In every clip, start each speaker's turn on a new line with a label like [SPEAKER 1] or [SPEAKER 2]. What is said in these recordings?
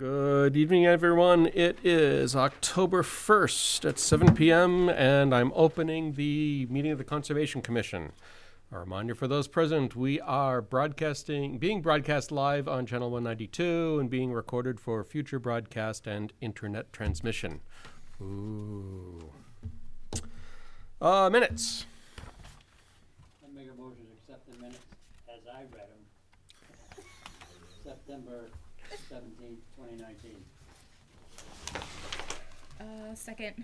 [SPEAKER 1] Good evening, everyone. It is October 1st at 7 p.m., and I'm opening the meeting of the Conservation Commission. A reminder for those present, we are being broadcast live on Channel 192 and being recorded for future broadcast and internet transmission. Ooh. Minutes.
[SPEAKER 2] I make a motion to accept the minutes as I read them. September 17th, 2019.
[SPEAKER 3] Second.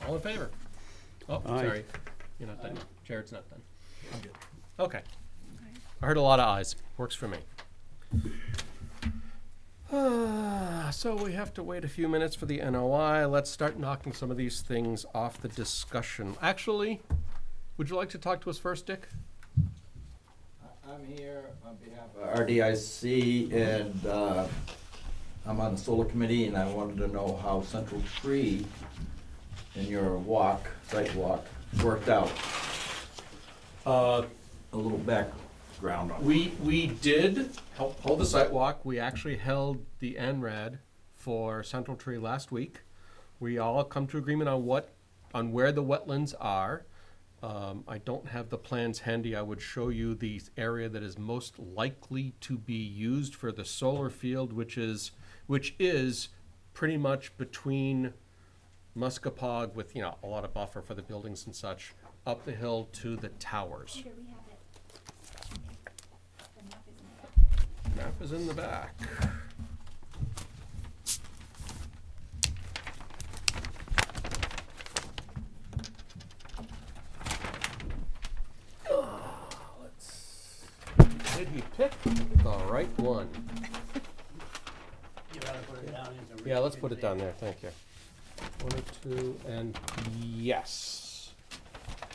[SPEAKER 1] All in favor? Oh,
[SPEAKER 4] Aye.
[SPEAKER 1] sorry. You're not done. Jared's not done.
[SPEAKER 4] I'm good.
[SPEAKER 1] Okay. I heard a lot of ayes. Works for me. So we have to wait a few minutes for the NOI. Let's start knocking some of these things off the discussion. Actually, would you like to talk to us first, Dick?
[SPEAKER 5] I'm here on behalf of RDIC, and I'm on the solar committee, and I wanted to know how Central Tree in your site walk, worked out. A little background on it.
[SPEAKER 1] We did hold the site walk. We actually held the NRAD for Central Tree last week. We all come to agreement on where the wetlands are. I don't have the plans handy. I would show you the area that is most likely to be used for the solar field, which is pretty much between Muskapog with, a lot of buffer for the buildings and such, up the hill to the towers.
[SPEAKER 3] Here, we have it. The map is in the back.
[SPEAKER 1] Map is in the back. Did he pick the right one?
[SPEAKER 2] You gotta put it down into.
[SPEAKER 1] Yeah, let's put it down there, thank you. 1, 2, and yes.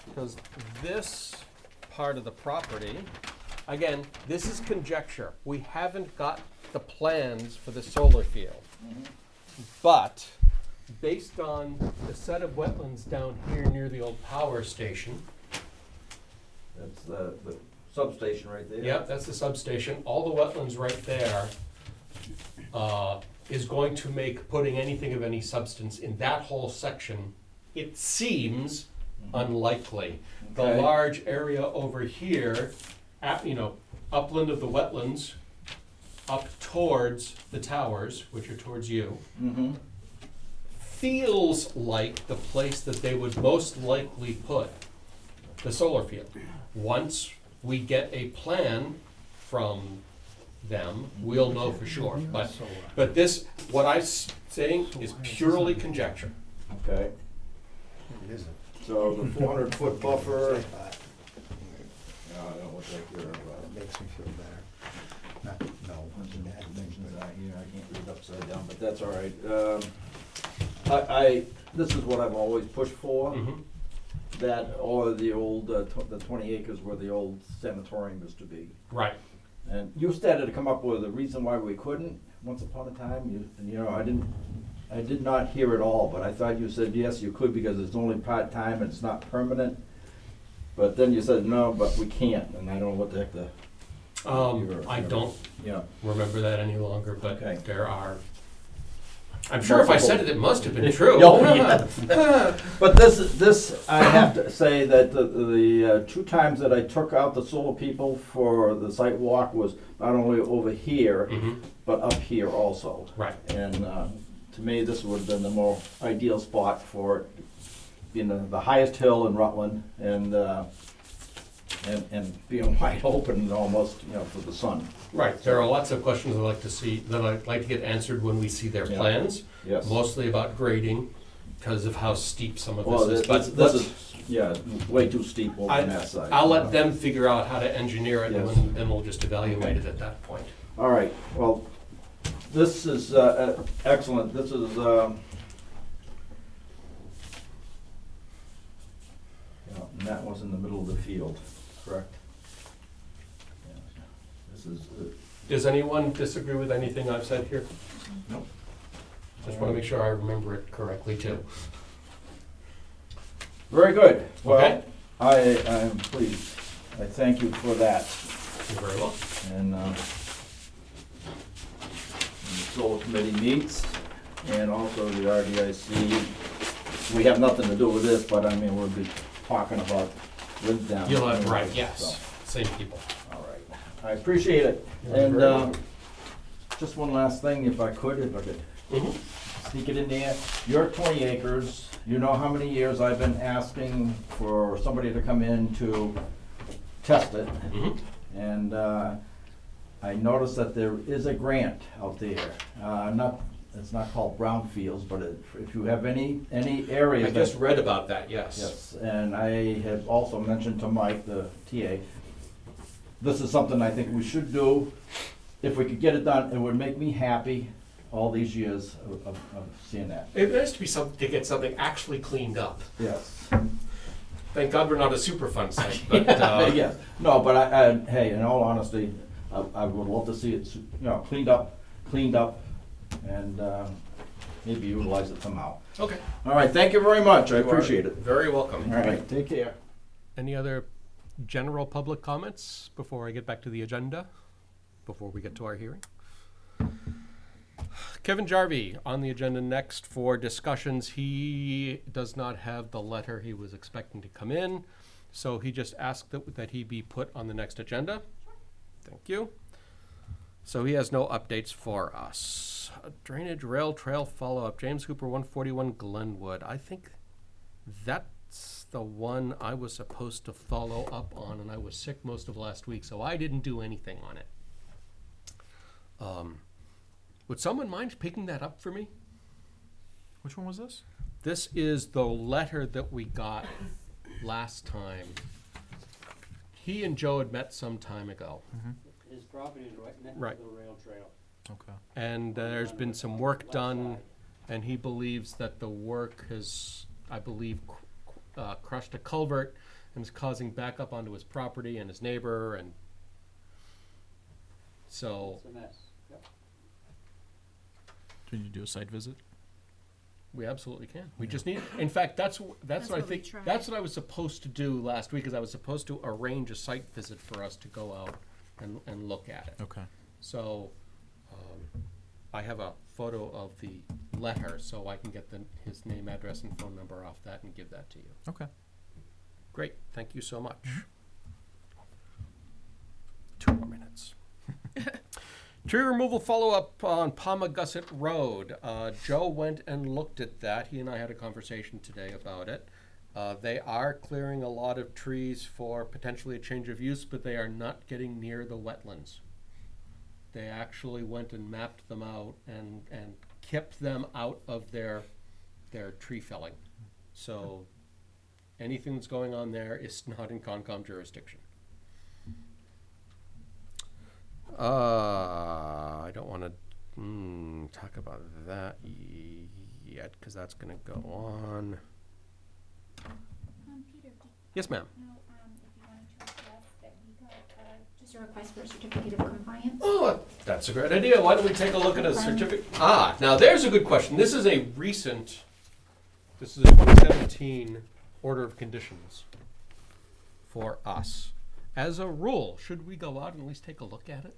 [SPEAKER 1] Because this part of the property, again, this is conjecture. We haven't got the plans for the solar field. But based on the set of wetlands down here near the old power station,
[SPEAKER 5] That's the substation right there.
[SPEAKER 1] yep, that's the substation, all the wetlands right there, is going to make putting anything of any substance in that whole section, it seems unlikely. The
[SPEAKER 5] Okay.
[SPEAKER 1] large area over here, upland of the wetlands, up towards the towers, which are towards you,
[SPEAKER 5] Mm-hmm.
[SPEAKER 1] feels like the place that they would most likely put the solar field. Once we get a plan from them, we'll know for sure. But this, what I'm saying is purely conjecture.
[SPEAKER 5] Okay,
[SPEAKER 4] It isn't.
[SPEAKER 5] so the 400-foot buffer, I don't look like you're,
[SPEAKER 4] It makes me feel better. No,
[SPEAKER 5] dimensions out here, I can't read upside down, but that's all right. This is what I've always pushed for.
[SPEAKER 1] Mhm.
[SPEAKER 5] That or the old, the 20 acres where the old sanatorium used to be.
[SPEAKER 1] Right.
[SPEAKER 5] And you started to come up with a reason why we couldn't, once upon a time, I did not hear it all, but I thought you said, yes, you could because it's only part-time and it's not permanent. But then you said, no, but we can't, and I don't know what the heck
[SPEAKER 1] I don't
[SPEAKER 5] yeah.
[SPEAKER 1] remember that any longer, but
[SPEAKER 5] Okay.
[SPEAKER 1] there are. I'm sure if I said it, it must have been true.
[SPEAKER 5] Oh, yeah. But this, I have to say that the 2 times that I took out the solar people for the site walk was not only over here,
[SPEAKER 1] Mhm.
[SPEAKER 5] but up here also.
[SPEAKER 1] Right.
[SPEAKER 5] And to me, this would have been the more ideal spot for it, being the highest hill in Rutland and being wide open almost, for the sun.
[SPEAKER 1] Right. There are lots of questions I'd like to get answered when we see their
[SPEAKER 5] Yeah.
[SPEAKER 1] plans,
[SPEAKER 5] Yes.
[SPEAKER 1] mostly about grading because of how steep some of
[SPEAKER 5] Well,
[SPEAKER 1] this is.
[SPEAKER 5] this
[SPEAKER 1] But
[SPEAKER 5] this is, way too steep over
[SPEAKER 1] I-
[SPEAKER 5] on that side.
[SPEAKER 1] I'll let them figure out how to engineer it,
[SPEAKER 5] Yes.
[SPEAKER 1] and then we'll just evaluate it at that point.
[SPEAKER 5] All right, well, this is excellent. This is, and that was in the middle of the field. correct. Yeah. This is,
[SPEAKER 1] Does anyone disagree with anything I've said here?
[SPEAKER 5] nope.
[SPEAKER 1] Just want to make sure I remember it correctly too.
[SPEAKER 5] Very good.
[SPEAKER 1] Okay.
[SPEAKER 5] Well, I am pleased. I thank you for that.
[SPEAKER 1] You're very well.
[SPEAKER 5] And when the solar committee meets, and also the RDIC, we have nothing to do with this, but I mean, we'll be talking about live down.
[SPEAKER 1] You'll have,
[SPEAKER 5] anyway,
[SPEAKER 1] right, yes,
[SPEAKER 5] so,
[SPEAKER 1] same people.
[SPEAKER 5] all right. I appreciate it.
[SPEAKER 1] You're
[SPEAKER 5] And
[SPEAKER 1] very welcome.
[SPEAKER 5] just one last thing, if I could
[SPEAKER 1] Mhm.
[SPEAKER 5] sneak it in there. Your 20 acres, you know how many years I've been asking for somebody to come in to test it.
[SPEAKER 1] Mhm.
[SPEAKER 5] And I noticed that there is a grant out there. It's not called brownfields, but if you have any areas
[SPEAKER 1] I
[SPEAKER 5] that.
[SPEAKER 1] just read about that, yes.
[SPEAKER 5] Yes, and I have also mentioned to Mike, the TA, this is something I think we should do. If we could get it done, it would make me happy all these years of seeing that.
[SPEAKER 1] It has to be something, to get something actually cleaned up.
[SPEAKER 5] Yes.
[SPEAKER 1] Thank God we're not a Superfund site, but,
[SPEAKER 5] Yes, no, but I, hey, in all honesty, I would love to see it, cleaned up, and maybe utilize it somehow.
[SPEAKER 1] okay.
[SPEAKER 5] All right, thank you very much, I
[SPEAKER 1] You are
[SPEAKER 5] appreciate it.
[SPEAKER 1] Very welcome.
[SPEAKER 5] All right, take care.
[SPEAKER 1] Any other general public comments before I get back to the agenda, before we get to our hearing? Kevin Jarvie on the agenda next for discussions. He does not have the letter he was expecting to come in, so he just asked that he be put on the next agenda. Thank you. So he has no updates for us. Drainage rail trail follow-up, James Hooper, 141 Glenwood. I think that's the one I was supposed to follow up on, and I was sick most of last week, so I didn't do anything on it. Would someone mind picking that up for me?
[SPEAKER 6] Which one was this?
[SPEAKER 1] This is the letter that we got last time. He and Joe had met some time ago,
[SPEAKER 2] His property is right next
[SPEAKER 1] Right.
[SPEAKER 2] to the rail trail.
[SPEAKER 6] Okay.
[SPEAKER 1] and there's been some work done, and he believes that the work has, I believe, crushed a culvert and is causing backup onto his property and his neighbor, and so
[SPEAKER 2] It's a mess. Yep.
[SPEAKER 6] Did you do a site visit?
[SPEAKER 1] we absolutely can. We just need, in fact, that's what I
[SPEAKER 3] what we
[SPEAKER 1] think,
[SPEAKER 3] tried.
[SPEAKER 1] that's what I was supposed to do last week, is I was supposed to arrange a site visit for us to go out and look at it.
[SPEAKER 6] Okay.
[SPEAKER 1] So, I have a photo of the letter, so I can get his name, address, and phone number off that and give that to you.
[SPEAKER 6] Okay.
[SPEAKER 1] Great, thank you so much. 2 more minutes. Tree removal follow-up on Pommogussett Road. Joe went and looked at that. He and I had a conversation today about it. They are clearing a lot of trees for potentially a change of use, but they are not getting near the wetlands. They actually went and mapped them out and kept them out of their tree felling. So anything that's going on there is not in Concom jurisdiction. I don't want to talk about that yet, because that's going to go on.
[SPEAKER 3] Peter,
[SPEAKER 1] Yes, ma'am.
[SPEAKER 3] if you wanted to address that we got just a request for a certificate of compliance.
[SPEAKER 1] Oh, that's a great idea. Why don't we take a look at a certificate? Now there's a good question. This is a 2017 order of conditions for us. As a rule, should we go out and at least take a look at it?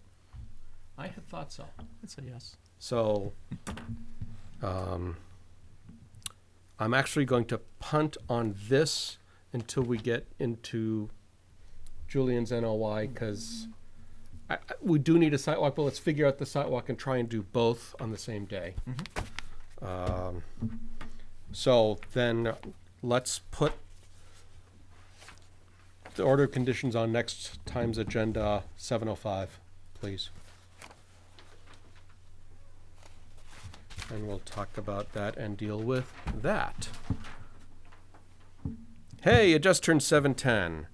[SPEAKER 1] I had thought so.
[SPEAKER 6] I'd say yes.
[SPEAKER 1] So, I'm actually going to punt on this until we get into Julian's NOI, because we do need a sidewalk, but let's figure out the sidewalk and try and do both on the same day. So then let's put the order of conditions on next time's agenda, 7:05, please. And we'll talk about that and deal with that. Hey, it just turned 7:10.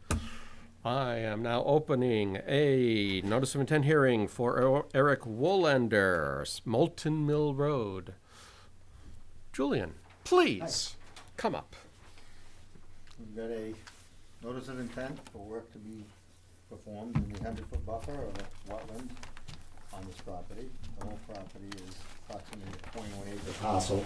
[SPEAKER 1] I am now opening a notice of intent hearing for Eric Woolander, Moulton Mill Road. Julian, please come up.
[SPEAKER 7] We've got a notice of intent for work to be
[SPEAKER 4] performed in the 100-foot buffer of a wetland on this property. The whole property is approximately a 21-acre parcel.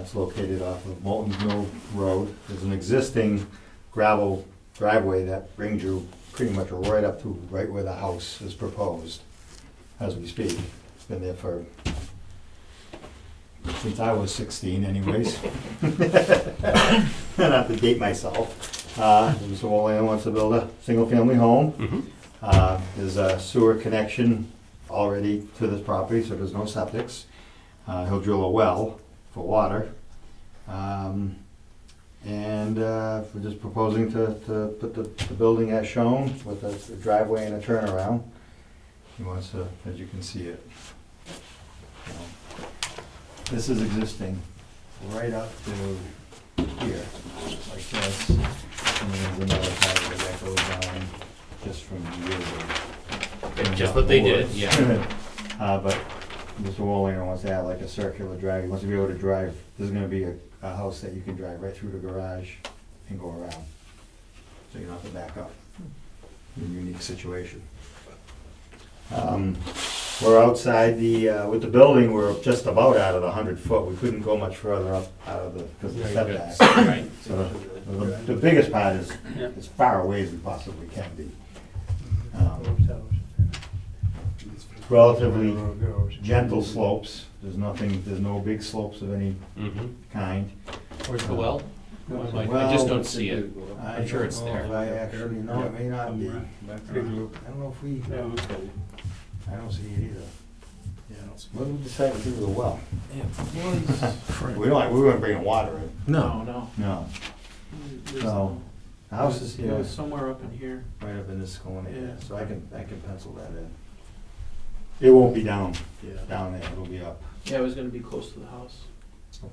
[SPEAKER 4] It's located off of Moulton Mill Road. There's an existing gravel driveway that brings you pretty much right up to right where the house is proposed as we speak. It's been there for, since I was 16 anyways. Not to date myself. Mr. Wolander wants to build a single-family home. There's a sewer connection already to this property, so there's no septics. He'll drill a well for water. And we're just proposing to put the building as shown with a driveway and a turnaround. He wants to, as you can see it. This is existing right up to here, like this. And then there's another driveway that goes on just from years ago.
[SPEAKER 1] Just what they did, yeah.
[SPEAKER 4] But Mr. Wolander wants to have like a circular drive. He wants to be able to drive. There's gonna be a house that you can drive right through the garage and go around. So you don't have to back up. A unique situation. We're outside the, with the building, we're just about out of the 100-foot. We couldn't go much further up out of the, because of the
[SPEAKER 1] Very good.
[SPEAKER 4] setbacks.
[SPEAKER 1] Right.
[SPEAKER 4] So the biggest part is as far away as we possibly can be. Relatively gentle slopes. There's nothing, there's no big slopes of any kind.
[SPEAKER 1] Where's the well? I just don't see it. I'm sure it's there.
[SPEAKER 4] I actually, no, it may not be. I don't know if we, I don't see it either. What did we decide to do with the well? We weren't bringing water in.
[SPEAKER 6] No.
[SPEAKER 4] No. So, the house is here,
[SPEAKER 6] somewhere up in here.
[SPEAKER 4] right up in this corner here,
[SPEAKER 6] Yeah.
[SPEAKER 4] so I can pencil that in. It won't be down
[SPEAKER 6] Yeah.
[SPEAKER 4] there, it'll be up
[SPEAKER 6] Yeah, it was gonna be close to the house.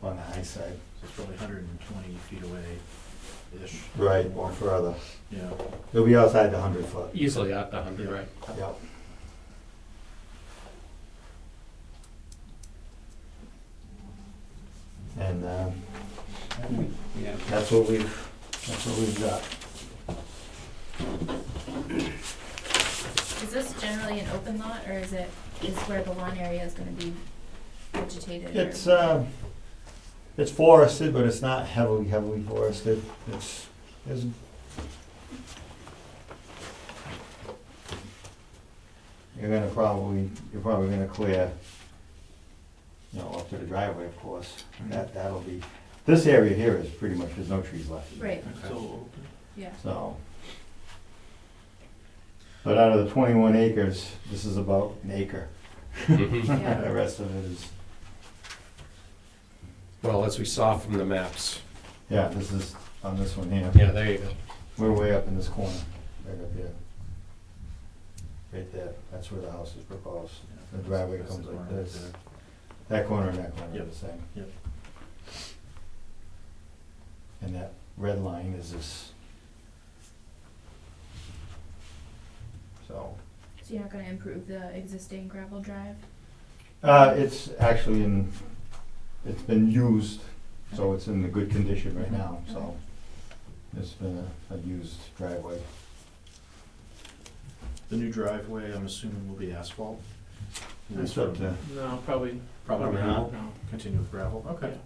[SPEAKER 4] on the high side.
[SPEAKER 6] So it's probably 120 feet away-ish.
[SPEAKER 4] Right, or further.
[SPEAKER 6] Yeah.
[SPEAKER 4] It'll be outside the 100-foot.
[SPEAKER 1] Easily at the 100,
[SPEAKER 6] Yeah.
[SPEAKER 1] right?
[SPEAKER 4] Yep. And, that's what we've got.
[SPEAKER 3] Is this generally an open lot, or is where the lawn area is gonna be vegetated? or-
[SPEAKER 4] It's forested, but it's not heavily forested. It's you're probably gonna clear, up to the driveway, of course. That'll be, this area here is pretty much, there's no trees left.
[SPEAKER 3] Right,
[SPEAKER 6] So,
[SPEAKER 3] yeah.
[SPEAKER 4] So. But out of the 21 acres, this is about an acre.
[SPEAKER 3] Yeah.
[SPEAKER 4] The rest of it is,
[SPEAKER 1] Well, as we saw from the maps.
[SPEAKER 4] yeah, this is on this one here.
[SPEAKER 1] Yeah, there you go.
[SPEAKER 4] We're way up in this corner, right up here. Right there, that's where the house is proposed. The driveway
[SPEAKER 6] That's
[SPEAKER 4] comes
[SPEAKER 6] the
[SPEAKER 4] like
[SPEAKER 6] corner right
[SPEAKER 4] this.
[SPEAKER 6] there.
[SPEAKER 4] That corner and that corner are
[SPEAKER 6] Yep.
[SPEAKER 4] the same.
[SPEAKER 6] Yep.
[SPEAKER 4] And that red line is this. So,
[SPEAKER 3] So you're not gonna improve the existing gravel drive?
[SPEAKER 4] it's actually it's been used, so it's in a good condition right now, so. It's been a used driveway.
[SPEAKER 6] The new driveway, I'm assuming, will be asphalt?
[SPEAKER 4] It's up to,
[SPEAKER 7] No, probably.
[SPEAKER 6] Probably not.
[SPEAKER 7] No.
[SPEAKER 6] Continue with gravel, okay.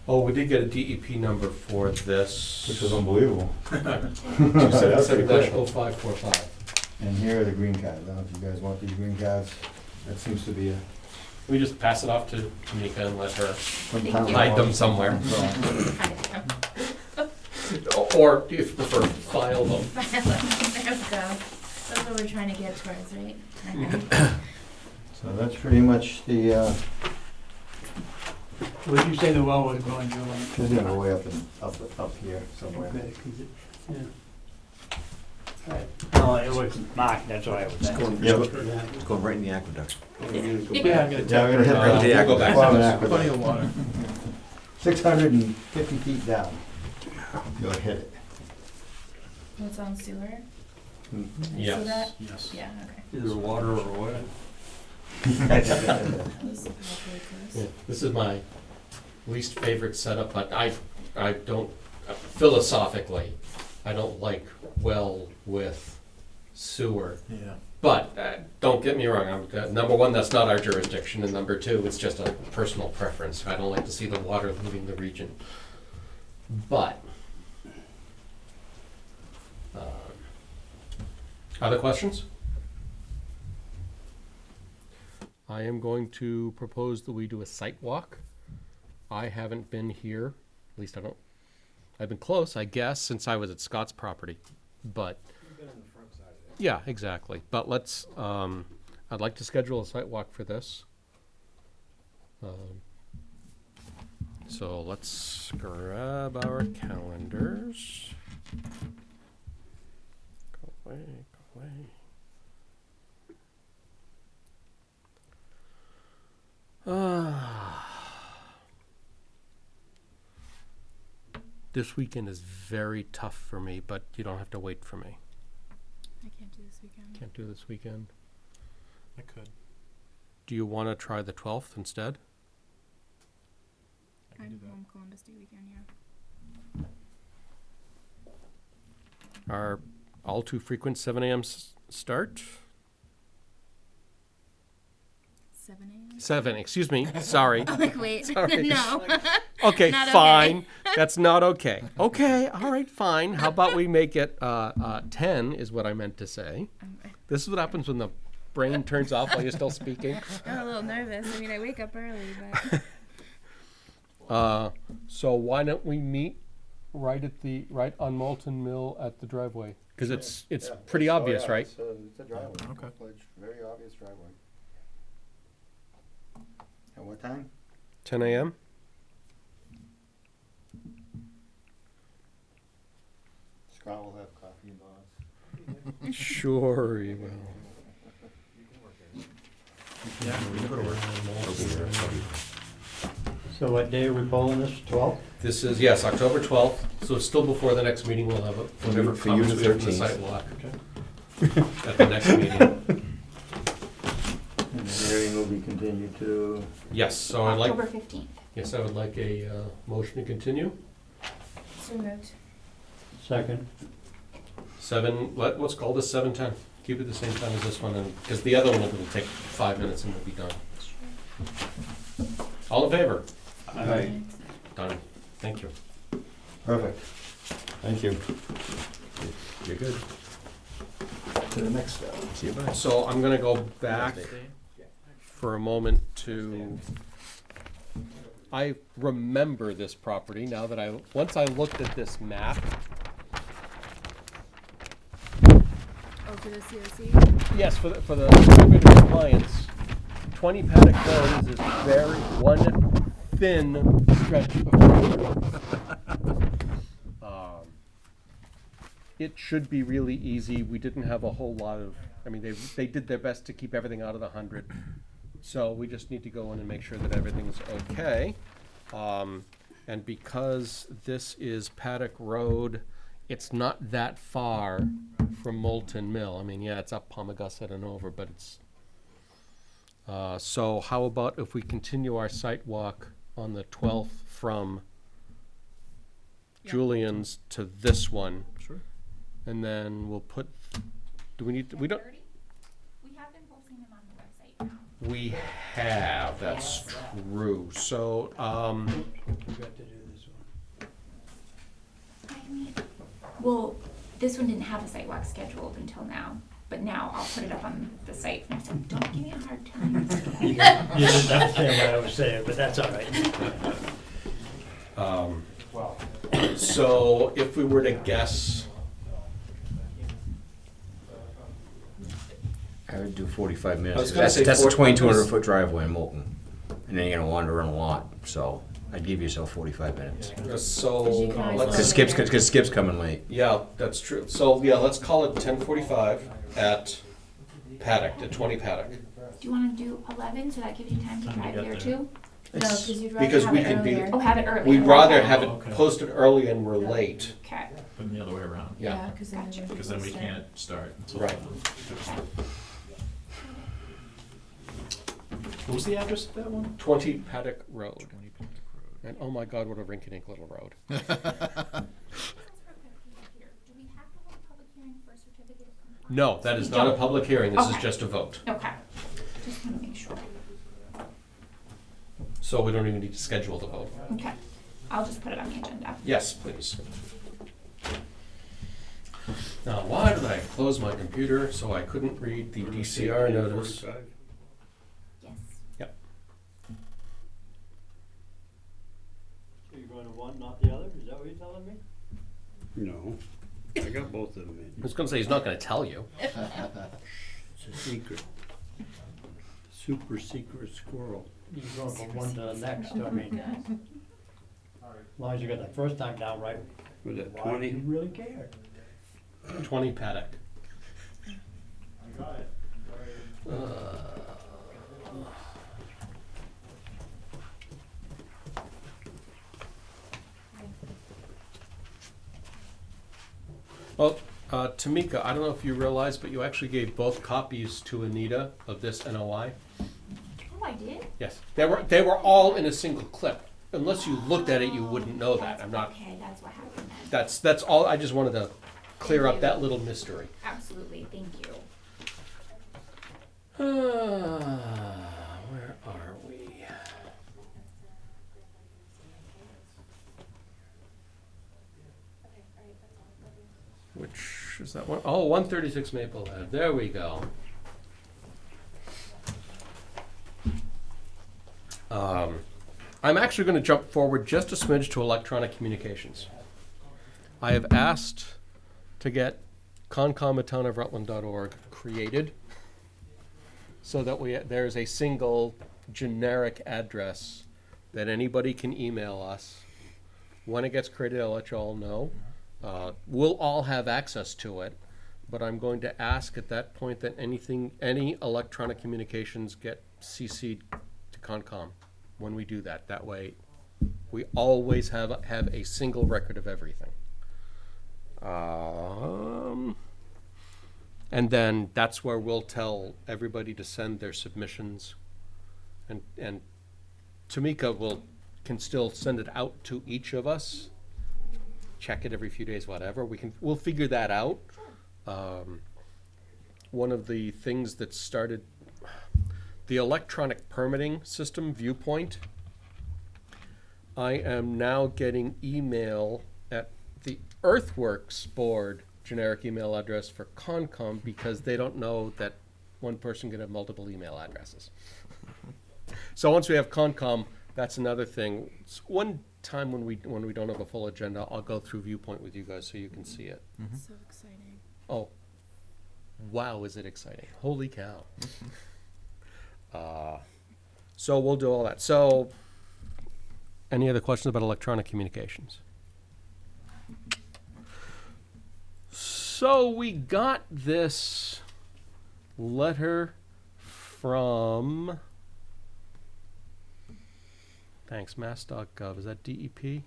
[SPEAKER 1] Oh, we did get a DEP number for this.
[SPEAKER 4] which was unbelievable.
[SPEAKER 1] 277-0545.
[SPEAKER 4] And here are the green cards. I don't know if you guys want these green cards. That seems to be a.
[SPEAKER 1] We just pass it off to Tamika and let her
[SPEAKER 4] some
[SPEAKER 3] Thank
[SPEAKER 4] town
[SPEAKER 3] you.
[SPEAKER 1] hide them
[SPEAKER 4] law.
[SPEAKER 1] somewhere.
[SPEAKER 4] So,
[SPEAKER 1] Or if you prefer, file them.
[SPEAKER 3] There we go. That's what we're trying to get towards, right? Okay.
[SPEAKER 4] so that's pretty much the,
[SPEAKER 7] What did you say the well was going to?
[SPEAKER 4] it's gonna go way up up here somewhere.
[SPEAKER 7] Okay, 'cause it, yeah. Alright, oh, it was marked, that's why I was asking.
[SPEAKER 4] Yeah,
[SPEAKER 8] It's going right in the aqueduct.
[SPEAKER 7] Yeah, I'm gonna
[SPEAKER 4] yeah,
[SPEAKER 7] tap.
[SPEAKER 4] we're gonna hit
[SPEAKER 1] Uh,
[SPEAKER 4] that.
[SPEAKER 1] we'll go back
[SPEAKER 4] Well,
[SPEAKER 1] to
[SPEAKER 4] an
[SPEAKER 1] this.
[SPEAKER 4] aqueduct.
[SPEAKER 6] Plenty of water.
[SPEAKER 4] 650 feet down. You'll hit it.
[SPEAKER 3] What's on sewer?
[SPEAKER 1] Yes.
[SPEAKER 3] See that?
[SPEAKER 6] Yes.
[SPEAKER 3] Yeah, okay.
[SPEAKER 7] Either water or oil.
[SPEAKER 3] That was really close.
[SPEAKER 1] Yeah, this is my least favorite setup, but I don't philosophically, I don't like well with sewer.
[SPEAKER 6] Yeah.
[SPEAKER 1] But don't get me wrong, number one, that's not our jurisdiction, and number two, it's just a personal preference. I don't like to see the water leaving the region. But, other questions? I am going to propose that we do a site walk. I haven't been here, at least I've been close, I guess, since I was at Scott's property, but. Yeah, exactly. But let's, I'd like to schedule a site walk for this. So let's grab our calendars. Go away, go away. This weekend is very tough for me, but you don't have to wait for me.
[SPEAKER 3] I can't do this weekend.
[SPEAKER 1] Can't do this weekend.
[SPEAKER 6] I could.
[SPEAKER 1] Do you want to try the 12th instead?
[SPEAKER 6] I can
[SPEAKER 3] I'm
[SPEAKER 6] do that.
[SPEAKER 3] home Columbus Day weekend, yeah.
[SPEAKER 1] Our all too frequent 7 a.m. Start?
[SPEAKER 3] 7 a.m.
[SPEAKER 1] 7, excuse me, sorry.
[SPEAKER 3] I'm like, wait,
[SPEAKER 1] Sorry.
[SPEAKER 3] no.
[SPEAKER 1] Okay,
[SPEAKER 3] Not okay.
[SPEAKER 1] fine. That's not okay. Okay, all right, fine. How about we make it 10 is what I meant to say. This is what happens when the brain turns off while you're still speaking.
[SPEAKER 3] I'm a little nervous. I mean, I wake up early, but
[SPEAKER 1] So why don't we meet right on Moulton Mill at the driveway? Because it's
[SPEAKER 4] Yeah.
[SPEAKER 1] pretty
[SPEAKER 4] Oh,
[SPEAKER 1] obvious,
[SPEAKER 4] yeah,
[SPEAKER 1] right?
[SPEAKER 4] It's a driveway.
[SPEAKER 6] Okay.
[SPEAKER 4] Very obvious driveway. At what time?
[SPEAKER 1] 10 a.m.?
[SPEAKER 4] Scott will have coffee and donuts.
[SPEAKER 1] Sure you will.
[SPEAKER 6] Yeah, we can go to work.
[SPEAKER 7] So what day are we polling this, 12th?
[SPEAKER 1] This is, yes, October 12th, so it's still before the next meeting. We'll have whatever
[SPEAKER 8] For you,
[SPEAKER 1] comments
[SPEAKER 8] the
[SPEAKER 1] we have from the
[SPEAKER 8] 13th.
[SPEAKER 1] sidewalk
[SPEAKER 6] Okay.
[SPEAKER 1] at the next meeting.
[SPEAKER 5] And the hearing will be continued to,
[SPEAKER 1] Yes, so I'd like,
[SPEAKER 3] October 15th.
[SPEAKER 1] yes, I would like a motion to continue.
[SPEAKER 3] So moved.
[SPEAKER 7] Second.
[SPEAKER 1] 7, let's call this 7:10. Keep it the same time as this one, and because the other one will take 5 minutes and we'll be done. All in favor?
[SPEAKER 7] Aye.
[SPEAKER 1] Done. Thank you.
[SPEAKER 4] Perfect. Thank you.
[SPEAKER 8] You're good.
[SPEAKER 4] To the next step.
[SPEAKER 8] See you, bye.
[SPEAKER 1] So I'm gonna go back for a moment to, I remember this property now that once I looked at this map.
[SPEAKER 3] Oh, for the COC?
[SPEAKER 1] Yes, for the certificate of compliance, 20 Paddock Road is this very one thin stretch of road. It should be really easy. We didn't have a whole lot of, I mean, they did their best to keep everything out of the 100. So we just need to go in and make sure that everything's okay. And because this is Paddock Road, it's not that far from Moulton Mill. I mean, yeah, it's up Pommogussett and over, but it's, so how about if we continue our site walk on the 12th from Julian's to this one?
[SPEAKER 6] Sure.
[SPEAKER 1] And then we'll put, do we need, we don't,
[SPEAKER 3] 30? We have been posting them on the website now.
[SPEAKER 1] we have, that's true. So,
[SPEAKER 7] We got to do this one.
[SPEAKER 3] I mean, well, this one didn't have a site walk scheduled until now, but now I'll put it up on the site. And I said, don't give me a hard time.
[SPEAKER 7] You didn't understand what I was saying, but that's all right.
[SPEAKER 1] so if we were to guess,
[SPEAKER 8] I would do 45
[SPEAKER 1] I
[SPEAKER 8] minutes.
[SPEAKER 1] was gonna
[SPEAKER 8] That's,
[SPEAKER 1] say
[SPEAKER 8] that's a
[SPEAKER 1] 45 minutes.
[SPEAKER 8] 2,200-foot driveway in Moulton. And then you're gonna wander in a lot, so I'd give yourself 45 minutes.
[SPEAKER 1] so,
[SPEAKER 3] Because you can always
[SPEAKER 1] let's,
[SPEAKER 3] go
[SPEAKER 8] Cause Skip's coming late.
[SPEAKER 1] yeah, that's true. So, yeah, let's call it 10:45 at Paddock, at 20 Paddock.
[SPEAKER 3] Do you want to do 11 so that gives you time to
[SPEAKER 6] Time to
[SPEAKER 3] drive
[SPEAKER 6] get
[SPEAKER 3] there
[SPEAKER 6] there.
[SPEAKER 3] too? No, because you'd rather
[SPEAKER 1] Because
[SPEAKER 3] have
[SPEAKER 1] we
[SPEAKER 3] it
[SPEAKER 1] could be-
[SPEAKER 3] earlier. Oh, have it earlier.
[SPEAKER 1] We'd rather
[SPEAKER 3] Okay.
[SPEAKER 1] have it
[SPEAKER 6] Okay.
[SPEAKER 1] posted early and we're late.
[SPEAKER 3] Okay.
[SPEAKER 6] Put them the other way around.
[SPEAKER 1] Yeah.
[SPEAKER 3] because then, Gotcha.
[SPEAKER 6] Because then we can't start until.
[SPEAKER 1] Right.
[SPEAKER 6] What was the address of that one?
[SPEAKER 1] 20 Paddock Road.
[SPEAKER 6] 20 Paddock Road.
[SPEAKER 1] And oh my God, what a rinky-dink little road.
[SPEAKER 3] Just real quick, here, do we have to hold a public hearing for a certificate of compliance?
[SPEAKER 1] No, that is
[SPEAKER 3] We
[SPEAKER 1] not a
[SPEAKER 3] don't.
[SPEAKER 1] public hearing, this is
[SPEAKER 3] Okay.
[SPEAKER 1] just a vote.
[SPEAKER 3] Okay, just wanna make sure.
[SPEAKER 1] So we don't even need to schedule the vote.
[SPEAKER 3] Okay, I'll just put it on the agenda.
[SPEAKER 1] Yes, please. Now, why did I close my computer so I couldn't read the DCR notice?
[SPEAKER 3] Yes.
[SPEAKER 1] Yep.
[SPEAKER 2] So you're going to one, not the other? Is that what you're telling me?
[SPEAKER 7] No, I got both of them
[SPEAKER 1] I
[SPEAKER 7] in.
[SPEAKER 1] was gonna say, he's not gonna tell you.
[SPEAKER 7] It's a secret. Super secret squirrel.
[SPEAKER 2] You go from one to the next, I mean. As long as you got the first time down right,
[SPEAKER 7] Was it
[SPEAKER 2] why do
[SPEAKER 7] 20?
[SPEAKER 2] you really care?
[SPEAKER 1] 20 paddock. Well, Tamika, I don't know if you realize, but you actually gave both copies to Anita of this NOI.
[SPEAKER 3] Oh, I did?
[SPEAKER 1] Yes, they were all in a single clip. Unless you looked at it, you wouldn't know that. I'm not.
[SPEAKER 3] Okay, that's what happened then.
[SPEAKER 1] That's all. I just wanted to clear up that little mystery.
[SPEAKER 3] Absolutely, thank you.
[SPEAKER 1] Where are we? Which is that one? Oh, 136 Maple Ave. There we go. I'm actually going to jump forward just a smidge to electronic communications. I have asked to get concom@townofrutland.org created so that there's a single generic address that anybody can email us. When it gets created, I'll let you all know. We'll all have access to it, but I'm going to ask at that point that any electronic communications get CC'd to Concom when we do that. That way, we always have a single record of everything. And then that's where we'll tell everybody to send their submissions, and Tamika can still send it out to each of us. Check it every few days, whatever. We'll figure that out. One of the things that started the electronic permitting system, Viewpoint, I am now getting email at the Earthworks board generic email address for Concom because they don't know that one person can have multiple email addresses. So once we have Concom, that's another thing. One time when we don't have a full agenda, I'll go through Viewpoint with you guys so you can see it.
[SPEAKER 9] So exciting.
[SPEAKER 1] Oh, wow, is it exciting. Holy cow. So we'll do all that. So, any other questions about electronic communications? So we got this letter from, thanks, mass.gov, is that DEP?
[SPEAKER 3] DCR.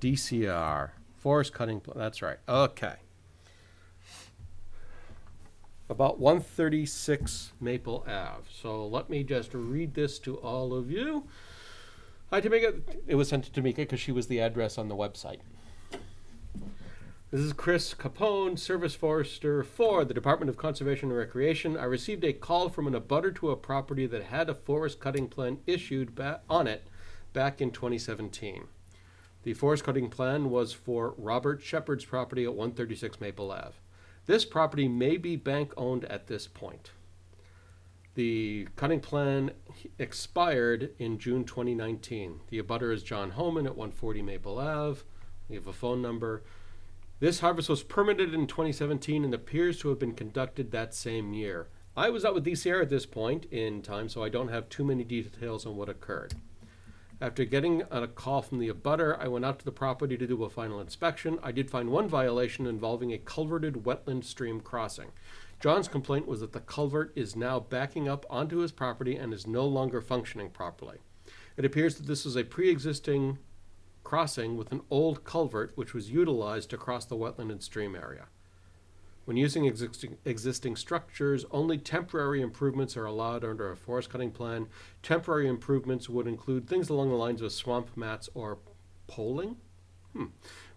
[SPEAKER 1] DCR, forest cutting, that's right, okay. About 136 Maple Ave. So let me just read this to all of you. Hi, Tamika. It was sent to Tamika because she was the address on the website. This is Chris Capone, Service Forester for the Department of Conservation and Recreation. I received a call from an abutter to a property that had a forest cutting plan issued on it back in 2017. The forest cutting plan was for Robert Shepard's property at 136 Maple Ave. This property may be bank-owned at this point. The cutting plan expired in June 2019. The abutter is John Homan at 140 Maple Ave. We have a phone number. This harvest was permitted in 2017 and appears to have been conducted that same year. I was out with DCR at this point in time, so I don't have too many details on what occurred. After getting a call from the abutter, I went out to the property to do a final inspection. I did find one violation involving a culverted wetland stream crossing. John's complaint was that the culvert is now backing up onto his property and is no longer functioning properly. It appears that this is a pre-existing crossing with an old culvert which was utilized to cross the wetland and stream area. When using existing structures, only temporary improvements are allowed under a forest cutting plan. Temporary improvements would include things along the lines of swamp mats or poling,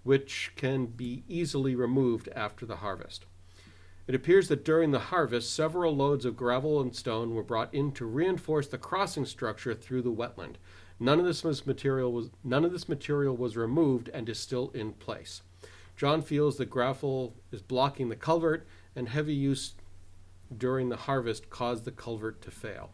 [SPEAKER 1] which can be easily removed after the harvest. It appears that during the harvest, several loads of gravel and stone were brought in to reinforce the crossing structure through the wetland. None of this material was removed and is still in place. John feels that gravel is blocking the culvert, and heavy use during the harvest caused the culvert to fail.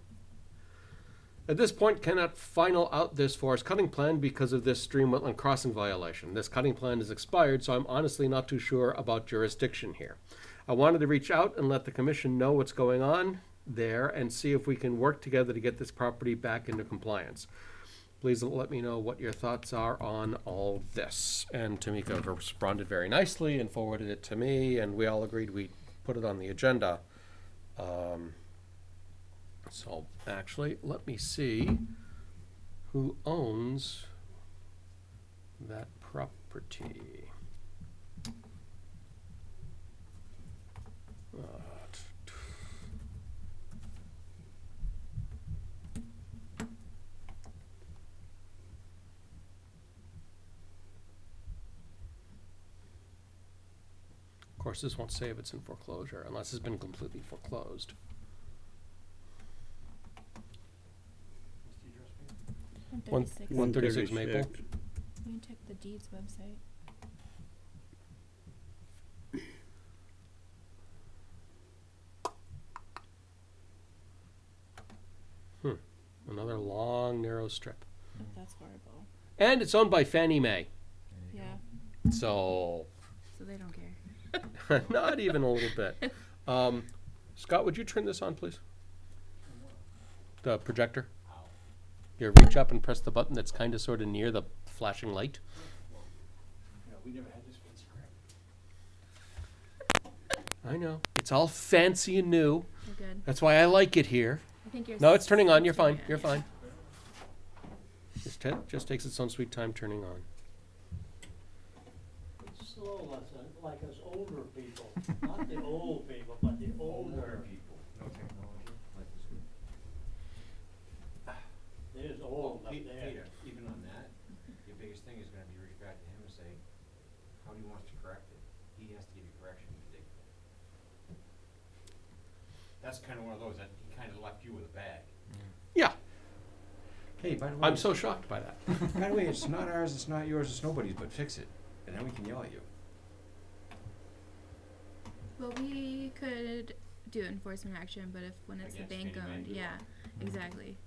[SPEAKER 1] At this point, cannot final out this forest cutting plan because of this stream wetland crossing violation. This cutting plan is expired, so I'm honestly not too sure about jurisdiction here. I wanted to reach out and let the commission know what's going on there and see if we can work together to get this property back into compliance. Please let me know what your thoughts are on all this. And Tamika responded very nicely and forwarded it to me, and we all agreed we'd put it on the agenda. So actually, let me see who owns that property. Of course, this won't say if it's in foreclosure unless it's been completely foreclosed. One-
[SPEAKER 7] 136.
[SPEAKER 1] 136 Maple.
[SPEAKER 7] You can check the deeds website.
[SPEAKER 1] Another long, narrow strip.
[SPEAKER 7] Oh, that's horrible.
[SPEAKER 1] And it's owned by Fannie Mae.
[SPEAKER 7] Yeah,
[SPEAKER 1] So,
[SPEAKER 7] so they don't care.
[SPEAKER 1] not even a little bit. Scott, would you turn this on, please? The projector? You reach up and press the button that's kind of sort of near the flashing light.
[SPEAKER 6] We never had this fancy crap.
[SPEAKER 1] I know. It's all fancy and new.
[SPEAKER 7] You're good.
[SPEAKER 1] That's why I like it here.
[SPEAKER 7] I think you're.
[SPEAKER 1] No, it's turning on. You're fine.
[SPEAKER 7] turning on,
[SPEAKER 1] You're
[SPEAKER 7] yeah.
[SPEAKER 1] fine. Just takes its own sweet time turning on.
[SPEAKER 2] It's slow, like us older people, not the old people, but the older.
[SPEAKER 6] people. No technology like this one.
[SPEAKER 2] There's old up there.
[SPEAKER 8] Peter, even on that, your biggest thing is gonna be reach back to him and say, how do you want us to correct it? He has to give you correction to dig. That's kinda one of those that he kinda left you with a bag.
[SPEAKER 1] Yeah,
[SPEAKER 8] Hey, by the way.
[SPEAKER 1] I'm so shocked by that.
[SPEAKER 8] By the way, it's not ours, it's not yours, it's nobody's, but fix it, and then we can yell at you.
[SPEAKER 7] Well, we could do enforcement action, but when it's the
[SPEAKER 8] Against
[SPEAKER 7] bank
[SPEAKER 8] Fannie Mae
[SPEAKER 7] owned,
[SPEAKER 8] people.
[SPEAKER 7] yeah, exactly.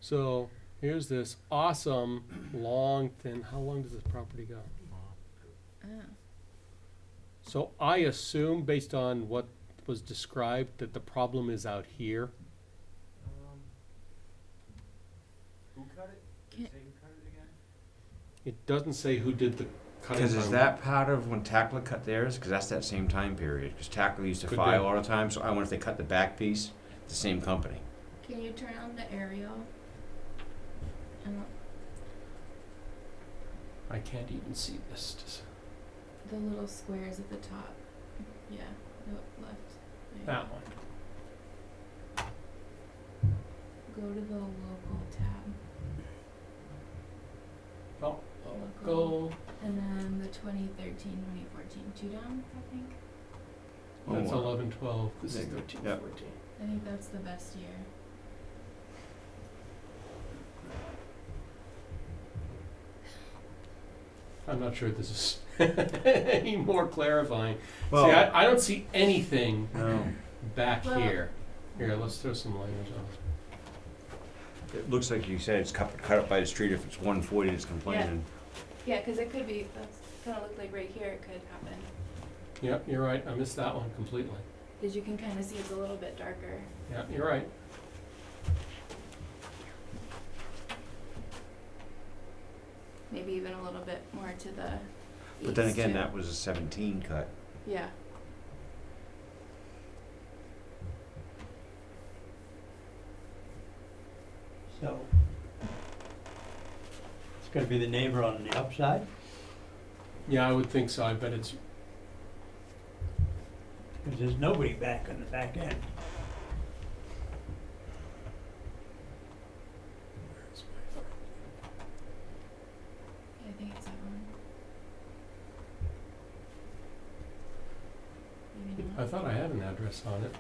[SPEAKER 1] So here's this awesome, long, thin. How long does this property go?
[SPEAKER 7] Oh,
[SPEAKER 1] So I assume, based on what was described, that the problem is out here.
[SPEAKER 8] Who cut it?
[SPEAKER 7] Did it
[SPEAKER 8] say who cut it again?
[SPEAKER 1] It doesn't say who did the cutting.
[SPEAKER 9] Because is
[SPEAKER 1] by
[SPEAKER 9] that part of when Tackler cut theirs? Because that's that same time period. Because Tackler used to
[SPEAKER 1] Could
[SPEAKER 9] file
[SPEAKER 1] be.
[SPEAKER 9] all the time, so I wonder if they cut the back piece. The same company.
[SPEAKER 7] can you turn on the aerial? I don't,
[SPEAKER 1] I can't even see this.
[SPEAKER 7] the little squares at the top. Yeah, no, left. There you
[SPEAKER 1] That
[SPEAKER 7] go.
[SPEAKER 1] one.
[SPEAKER 7] Go to the local tab,
[SPEAKER 1] Oh,
[SPEAKER 7] Local. and then the 2013, 2014, two down, I think.
[SPEAKER 1] That's
[SPEAKER 9] wow.
[SPEAKER 1] 11, 12. This
[SPEAKER 9] There
[SPEAKER 1] is
[SPEAKER 9] you go.
[SPEAKER 1] 13,
[SPEAKER 9] Yep.
[SPEAKER 1] 14.
[SPEAKER 7] I think that's the best year.
[SPEAKER 1] I'm not sure this is any more clarifying.
[SPEAKER 9] Well-
[SPEAKER 1] see, I don't see anything
[SPEAKER 9] No.
[SPEAKER 1] back
[SPEAKER 7] Well-
[SPEAKER 1] here. Here, let's throw some language on.
[SPEAKER 9] It looks like you said it's cut up by the street if it's 140 that's complaining.
[SPEAKER 7] Yeah, because it could be, that's kind of looked like right here it could happen.
[SPEAKER 1] Yep, you're right. I missed that one completely.
[SPEAKER 7] Because you can kind of see it's a little bit darker.
[SPEAKER 1] Yeah, you're right.
[SPEAKER 7] Maybe even a little bit more to the
[SPEAKER 9] But then
[SPEAKER 7] east,
[SPEAKER 9] again,
[SPEAKER 7] too.
[SPEAKER 9] that was a 17 cut.
[SPEAKER 7] Yeah.
[SPEAKER 2] So, it's gonna be the neighbor on the upside?
[SPEAKER 1] Yeah, I would think so. I bet it's
[SPEAKER 7] Because there's nobody back on the back end.
[SPEAKER 3] I think it's that one. Maybe
[SPEAKER 1] I
[SPEAKER 3] not.
[SPEAKER 1] thought I had an address on it.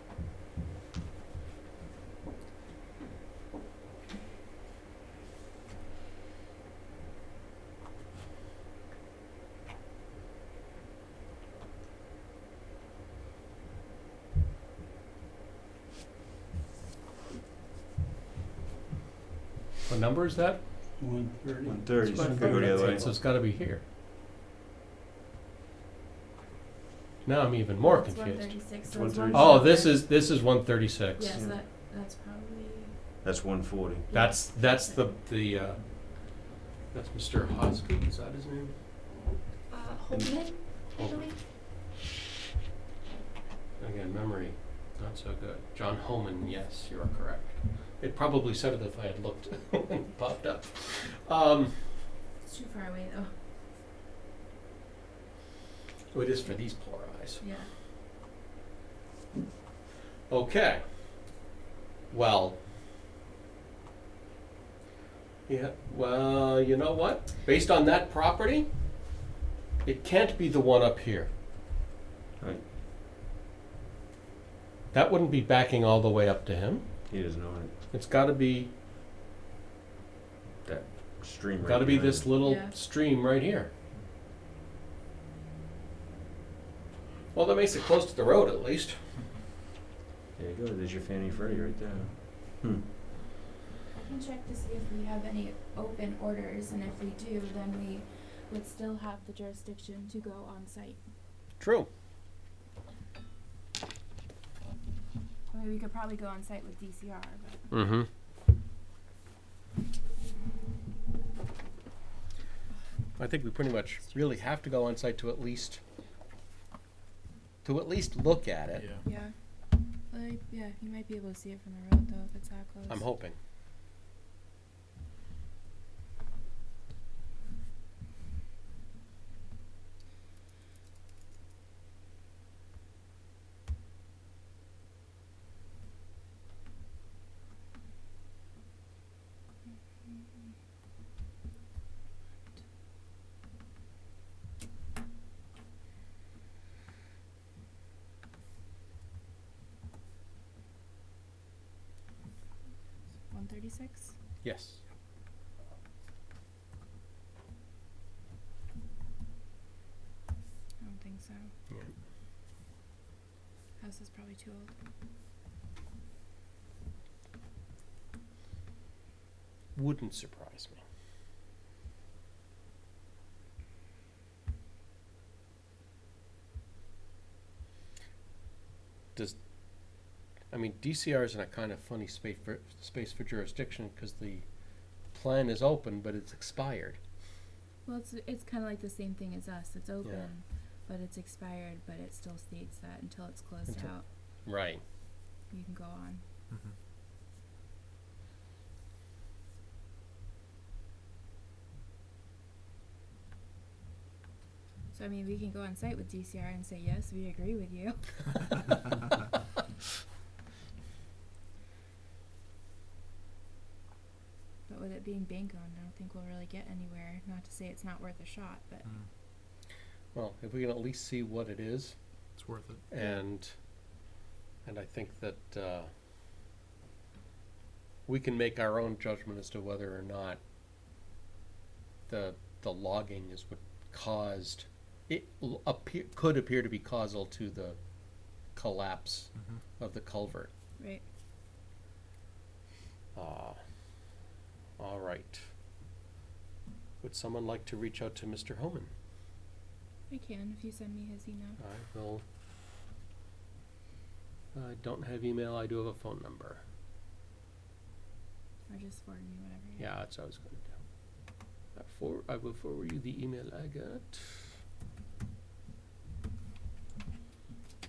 [SPEAKER 1] What number is that?
[SPEAKER 7] 130.
[SPEAKER 9] 130, so
[SPEAKER 1] It's
[SPEAKER 9] it could go the other way.
[SPEAKER 1] So it's gotta be here. Now I'm even more
[SPEAKER 3] It's
[SPEAKER 1] confused.
[SPEAKER 3] 136.
[SPEAKER 9] It's
[SPEAKER 3] So it's
[SPEAKER 9] 136.
[SPEAKER 1] Oh, this is 136.
[SPEAKER 3] Yeah, so
[SPEAKER 9] Yeah.
[SPEAKER 3] that's probably.
[SPEAKER 9] That's 140.
[SPEAKER 1] That's the that's Mr. Hosky, is that his name?
[SPEAKER 3] Holman, I believe.
[SPEAKER 1] Again, memory, not so good. John Holman, yes, you are correct. It probably said it if I had looked when it popped up.
[SPEAKER 3] It's too far away though.
[SPEAKER 1] Oh, it is for these poor eyes.
[SPEAKER 3] Yeah.
[SPEAKER 1] Okay. Well. Yeah, well, you know what? Based on that property, it can't be the one up here.
[SPEAKER 9] Right.
[SPEAKER 1] That wouldn't be backing all the way up to him.
[SPEAKER 9] He doesn't know it.
[SPEAKER 1] It's gotta be,
[SPEAKER 9] That stream right
[SPEAKER 1] gotta be
[SPEAKER 9] behind
[SPEAKER 1] this
[SPEAKER 9] him.
[SPEAKER 1] little
[SPEAKER 3] Yeah.
[SPEAKER 1] stream right here. Well, that makes it close to the road at least.
[SPEAKER 9] There you go. There's your Fanny Freddy right there. Hmm.
[SPEAKER 3] I can check to see if we have any open orders, and if we do, then we would still have the jurisdiction to go on site.
[SPEAKER 1] True.
[SPEAKER 3] I mean, we could probably go on site with DCR, but.
[SPEAKER 1] Mm-hmm. I think we pretty much really have to go on site to at least look at it.
[SPEAKER 6] Yeah.
[SPEAKER 3] Yeah. Like, yeah, you might be able to see it from the road though, if it's that close.
[SPEAKER 1] I'm hoping.
[SPEAKER 3] $136?
[SPEAKER 1] Yes.
[SPEAKER 3] I don't think so.
[SPEAKER 1] Yeah.
[SPEAKER 3] House is probably too old.
[SPEAKER 1] Wouldn't surprise me. DCR is in a kind of funny space for jurisdiction because the plan is open, but it's expired.
[SPEAKER 3] Well, it's kind of like the same thing as us. It's open, but it's expired, but it still states that until it's closed out,
[SPEAKER 1] Right.
[SPEAKER 3] you can go on.
[SPEAKER 6] Mhm.
[SPEAKER 3] So, I mean, we can go on site with DCR and say, yes, we agree with you. But with it being bank owned, I don't think we'll really get anywhere. Not to say it's not worth a shot, but
[SPEAKER 6] Mm.
[SPEAKER 1] Well, if we can at least see what it is,
[SPEAKER 6] It's worth it.
[SPEAKER 1] and I think that we can make our own judgment as to whether or not the logging is what caused it could appear to be causal to the collapse
[SPEAKER 6] Mhm.
[SPEAKER 1] of the culvert.
[SPEAKER 3] right.
[SPEAKER 1] All right. Would someone like to reach out to Mr. Homan?
[SPEAKER 3] I can if you send me his email.
[SPEAKER 1] I will. I don't have email. I do have a phone number.
[SPEAKER 3] Or just forward me whatever.
[SPEAKER 1] Yeah, that's what I was going to do. I will forward you the email I got.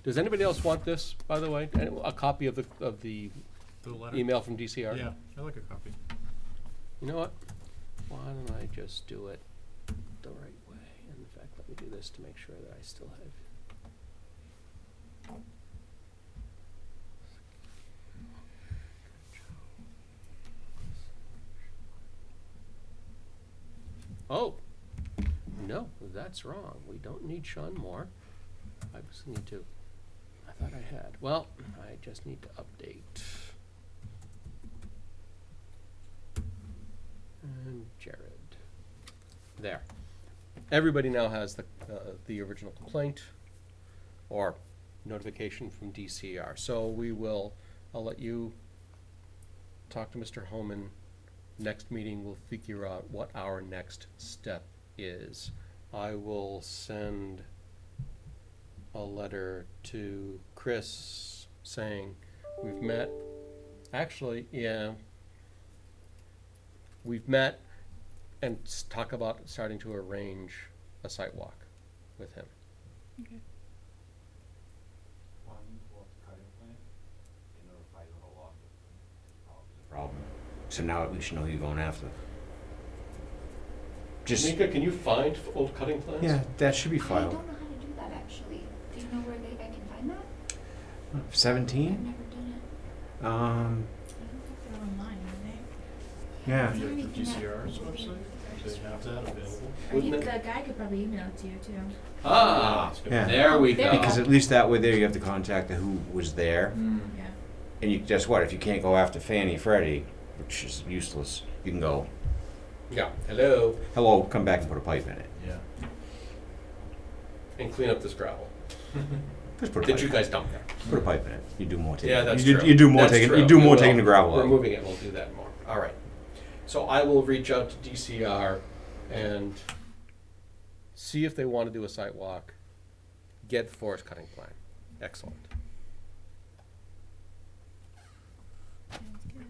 [SPEAKER 1] Does anybody else want this, by the way? A copy of the
[SPEAKER 6] The letter?
[SPEAKER 1] email from DCR?
[SPEAKER 6] Yeah, I like a copy.
[SPEAKER 1] You know what? Why don't I just do it the right way? In fact, let me do this to make sure that I still have that's wrong. We don't need Sean Moore. I just need to, I thought I had. Well, I just need to update. And Jared. There. Everybody now has the original complaint or notification from DCR. So I'll let you talk to Mr. Homan. Next meeting, we'll figure out what our next step is. I will send a letter to Chris saying we've met. Actually, yeah, we've met and talk about starting to arrange a site walk with him.
[SPEAKER 3] Okay.
[SPEAKER 8] One, pull up the cutting plan, and notify the whole office.
[SPEAKER 9] Problem. So now at least you know who you're going after. Just,
[SPEAKER 1] Mika, can you find old cutting plans?
[SPEAKER 9] yeah, that should be
[SPEAKER 3] I don't
[SPEAKER 9] filed.
[SPEAKER 3] know how to do that actually. Do you know where I can find that? I've
[SPEAKER 9] 17?
[SPEAKER 3] never done it.
[SPEAKER 9] Um,
[SPEAKER 3] I don't think they're online, are they?
[SPEAKER 9] yeah.
[SPEAKER 3] Is there
[SPEAKER 6] The
[SPEAKER 3] anything that-
[SPEAKER 6] DCR's website, do they have that available?
[SPEAKER 3] Or
[SPEAKER 1] Wouldn't
[SPEAKER 3] the
[SPEAKER 1] it-
[SPEAKER 3] guy could probably email it to you too.
[SPEAKER 1] Ah,
[SPEAKER 9] Yeah.
[SPEAKER 1] there we
[SPEAKER 3] There
[SPEAKER 1] go.
[SPEAKER 3] we go.
[SPEAKER 9] Because at least that way there you have to contact the who was there.
[SPEAKER 3] Yeah.
[SPEAKER 9] And you, guess what? If you can't go after Fannie Freddie, which is useless, you can go,
[SPEAKER 1] Yeah, hello,
[SPEAKER 9] hello, come back and put a pipe in it.
[SPEAKER 6] Yeah.
[SPEAKER 1] and clean up this gravel
[SPEAKER 9] Just put a
[SPEAKER 1] that
[SPEAKER 9] pipe.
[SPEAKER 1] you guys dumped there.
[SPEAKER 9] Put a pipe in it. You do more taking.
[SPEAKER 1] Yeah, that's
[SPEAKER 9] you
[SPEAKER 1] true.
[SPEAKER 9] You do more
[SPEAKER 1] That's
[SPEAKER 9] taking.
[SPEAKER 1] true.
[SPEAKER 9] You do
[SPEAKER 1] We
[SPEAKER 9] more
[SPEAKER 1] will.
[SPEAKER 9] taking the gravel out.
[SPEAKER 1] Removing it, we'll do that more. All right. So I will reach out to DCR and see if they want to do a site walk, get the forest cutting plan. Excellent.
[SPEAKER 3] Sounds good.